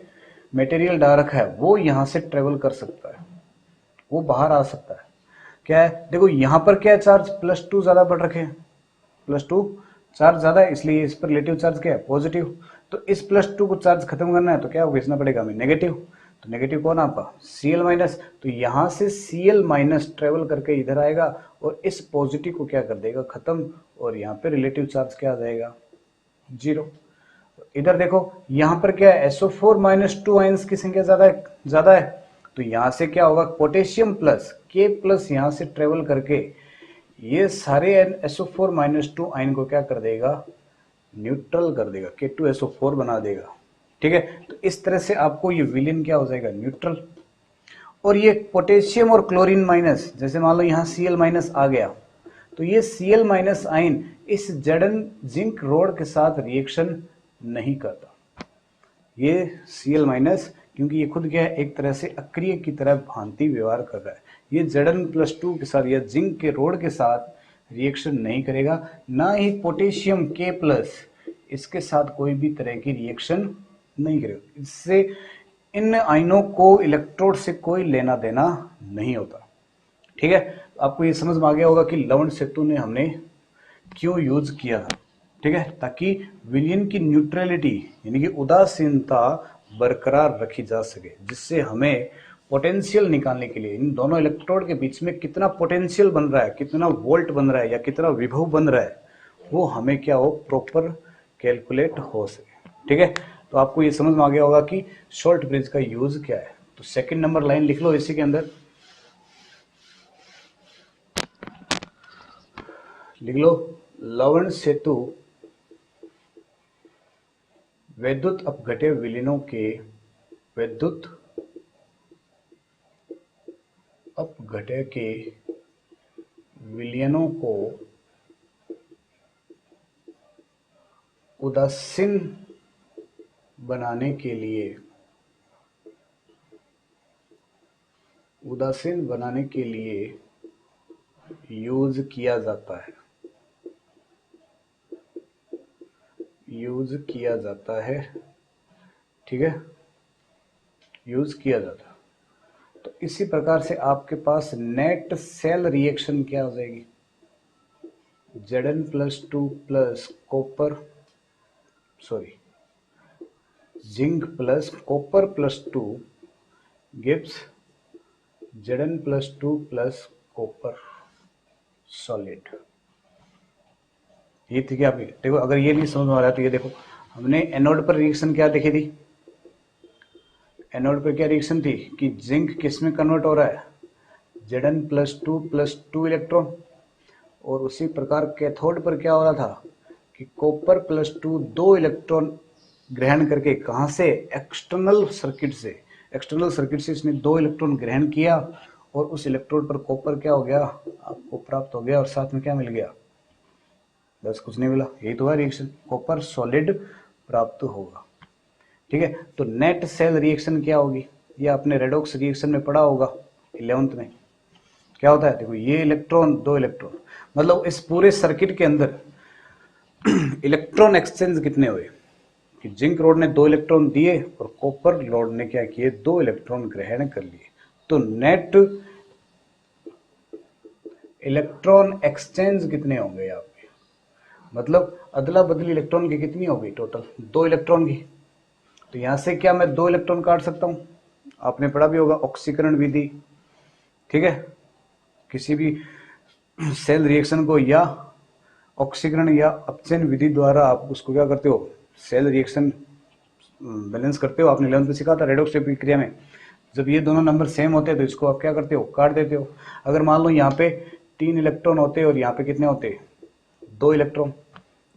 मटेरियल डाल रखा है वो यहां से ट्रेवल कर सकता है, वो बाहर आ सकता है। क्या है, देखो यहां पर क्या है, चार्ज +2 ज्यादा बढ़ रखे हैं, +2 चार्ज ज्यादा है, इसलिए इस पर रिलेटिव चार्ज क्या है, पॉजिटिव। तो इस +2 को चार्ज खत्म करना है तो क्या भेजना पड़ेगा हमें, नेगेटिव। तो नेगेटिव कौन आपका, Cl-, तो यहां से Cl- ट्रेवल करके इधर आएगा और इस पॉजिटिव को क्या कर देगा, खत्म, और यहाँ पे रिलेटिव चार्ज क्या आ जाएगा, 0। इधर देखो यहां पर क्या है, SO4-2 आयंस की संख्या ज्यादा है, तो यहां से क्या होगा, पोटेशियम प्लस K+ यहां से ट्रेवल करके ये सारे SO4-2 आयन को क्या कर देगा, न्यूट्रल कर देगा, K2SO4 बना देगा, ठीक है। तो इस तरह से आपको ये विलेन क्या हो जाएगा, न्यूट्रल। और ये पोटेशियम और क्लोरीन माइनस, जैसे मान लो यहाँ Cl- आ गया, तो ये Cl- आयन इस Zn जिंक रोड के साथ रिएक्शन नहीं करता। ये Cl- क्योंकि ये खुद क्या है, एक तरह से अक्रिय की तरह भांति व्यवहार कर रहा है, ये Zn+2 के साथ या जिंक के रोड के साथ रिएक्शन नहीं करेगा, ना ही पोटेशियम K+ इसके साथ कोई भी तरह की रिएक्शन नहीं करेगा। इससे इन आयनों को इलेक्ट्रोड से कोई लेना देना नहीं होता, ठीक है। आपको ये समझ में आ गया होगा कि लवण सेतु ने हमने क्यों यूज किया था, ठीक है, ताकि विलयन की न्यूट्रलिटी यानी कि उदासीनता बरकरार रखी जा सके, जिससे हमें पोटेंशियल निकालने के लिए इन दोनों इलेक्ट्रोड के बीच में कितना पोटेंशियल बन रहा है, कितना वोल्ट बन रहा है या कितना विभव बन रहा है, वो हमें क्या हो, प्रॉपर कैलकुलेट हो सके, ठीक है। तो आपको ये समझ में आ गया होगा कि शॉर्ट ब्रिज का यूज क्या है। तो सेकंड नंबर लाइन लिख लो इसी के अंदर, लिख लो, लवण सेतु वैद्युत अपघट्य विलीनों के वैद्युत अपघट्य के विलयनों को उदासीन बनाने के लिए यूज किया जाता है, ठीक है, यूज किया जाता है। तो इसी प्रकार से आपके पास नेट सेल रिएक्शन क्या हो जाएगी, Zn+2 plus zinc plus copper gives Zn+2 plus copper solid. ये थी क्या आपकी, देखो अगर ये नहीं समझ में आ रहा है तो ये देखो, हमने एनोड पर रिएक्शन क्या देखी थी, एनोड पर क्या रिएक्शन थी कि जिंक किस में कन्वर्ट हो रहा है, Zn+2 प्लस 2 इलेक्ट्रॉन, और उसी प्रकार कैथोड पर क्या हो रहा था कि कॉपर+2 2 इलेक्ट्रॉन ग्रहण करके, कहां से, एक्सटर्नल सर्किट से इसने 2 इलेक्ट्रॉन ग्रहण किया और उस इलेक्ट्रोड पर कॉपर क्या हो गया, आपको प्राप्त हो गया, और साथ में क्या मिल गया, बस कुछ नहीं मिला, यही तो है रिएक्शन, कॉपर सॉलिड प्राप्त होगा, ठीक है। तो नेट सेल रिएक्शन क्या होगी, ये आपने रेडॉक्स रिएक्शन में पढ़ा होगा 11th में, क्या होता है, देखो ये इलेक्ट्रॉन 2 इलेक्ट्रॉन, मतलब इस पूरे सर्किट के अंदर इलेक्ट्रॉन एक्सचेंज कितने हुए कि जिंक रोड ने 2 इलेक्ट्रॉन दिए और कॉपर रोड ने क्या किए, 2 इलेक्ट्रॉन ग्रहण कर लिए। तो नेट इलेक्ट्रॉन एक्सचेंज कितने होंगे यहाँ पे, मतलब अदला बदली इलेक्ट्रॉन की कितनी होगी, टोटल 2 इलेक्ट्रॉन की। तो यहां से क्या मैं 2 इलेक्ट्रॉन काट सकता हूं, आपने पढ़ा भी होगा ऑक्सीकरण विधि, ठीक है, किसी भी सेल रिएक्शन को या ऑक्सीकरण या अपचयन विधि द्वारा आप उसको क्या करते हो, सेल रिएक्शन बैलेंस करते हो, आपने 11th में सीखा था रेडॉक्स प्रक्रिया में, जब ये दोनों नंबर सेम होते हैं तो इसको आप क्या करते हो, काट देते हो। अगर मान लो यहाँ पे 3 इलेक्ट्रॉन होते और यहाँ पे कितने होते, 2 इलेक्ट्रॉन,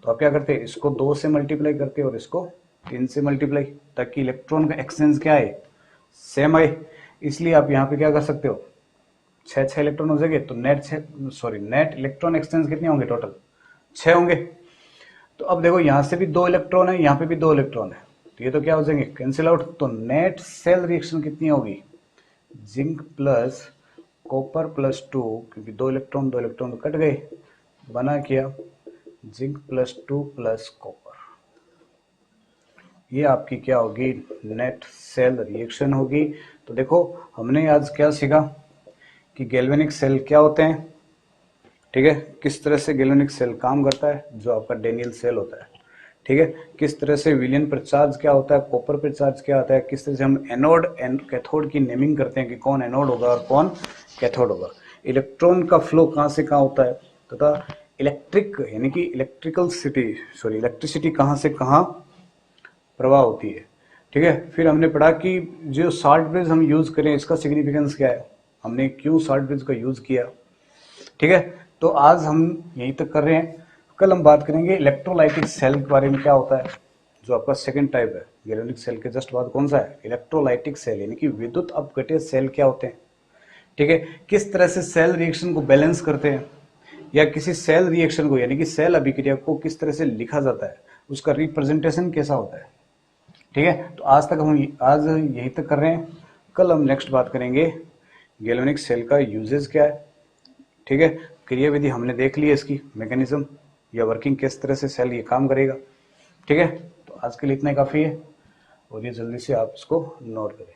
तो आप क्या करते हैं, इसको 2 से मल्टीप्लाई करते और इसको 3 से मल्टीप्लाई, ताकि इलेक्ट्रॉन का एक्सचेंज क्या है, सेम आए। इसलिए आप यहाँ पे क्या कर सकते हो, छह इलेक्ट्रॉन हो जाएंगे, तो नेट इलेक्ट्रॉन एक्सचेंज कितने होंगे टोटल? 6 होंगे। तो अब देखो यहां से भी 2 इलेक्ट्रॉन है, यहां पे भी 2 इलेक्ट्रॉन है, तो ये तो क्या हो जाएंगे, कैंसिल आउट। तो नेट सेल रिएक्शन कितनी होगी, जिंक प्लस कॉपर प्लस 2, क्योंकि 2 इलेक्ट्रॉन तो कट गए, बना क्या जिंक प्लस 2 प्लस कॉपर। ये आपकी क्या होगी, नेट सेल रिएक्शन होगी। तो देखो हमने आज क्या सीखा कि गैल्वेनिक सेल क्या होते हैं, ठीक है, किस तरह से गैल्वेनिक सेल काम करता है, जो आपका डेनियल सेल होता है, ठीक है, किस तरह से विलियन पर चार्ज क्या होता है, कॉपर पर चार्ज क्या होता है, किस तरह से हम एनोड एंड कैथोड की नेमिंग करते हैं कि कौन एनोड होगा और कौन कैथोड होगा, इलेक्ट्रॉन का फ्लो कहाँ से कहाँ होता है, तथा इलेक्ट्रिक यानी कि इलेक्ट्रिसिटी कहाँ से कहाँ प्रवाह होती है, ठीक है। फिर हमने पढ़ा कि जो साल्ट ब्रिज हम यूज करें इसका सिग्निफिकेंस क्या है, हमने क्यों साल्ट ब्रिज का यूज किया, ठीक है। तो आज हम यहीं तक कर रहे हैं, कल हम बात करेंगे इलेक्ट्रोलाइटिक सेल के बारे में, क्या होता है, जो आपका सेकंड टाइप है गैल्वेनिक सेल के जस्ट बाद कौन सा है, इलेक्ट्रोलाइटिक सेल, यानी कि विद्युत अपघट्य सेल क्या होते हैं, ठीक है, किस तरह से सेल रिएक्शन को बैलेंस करते हैं, या किसी सेल रिएक्शन को यानी कि सेल अभिक्रिया को किस तरह से लिखा जाता है, उसका रिप्रेजेंटेशन कैसा होता है, ठीक है। तो आज यही तक कर रहे हैं, कल हम नेक्स्ट बात करेंगे गैल्वेनिक सेल का यूजेस क्या है, ठीक है, क्रिया विधि हमने देख ली है, इसकी मैकेनिज्म या वर्किंग किस तरह से सेल ये काम करेगा, ठीक है। तो आज के लिए इतना ही काफ़ी है, और ये जल्दी से आप इसको नोट करें।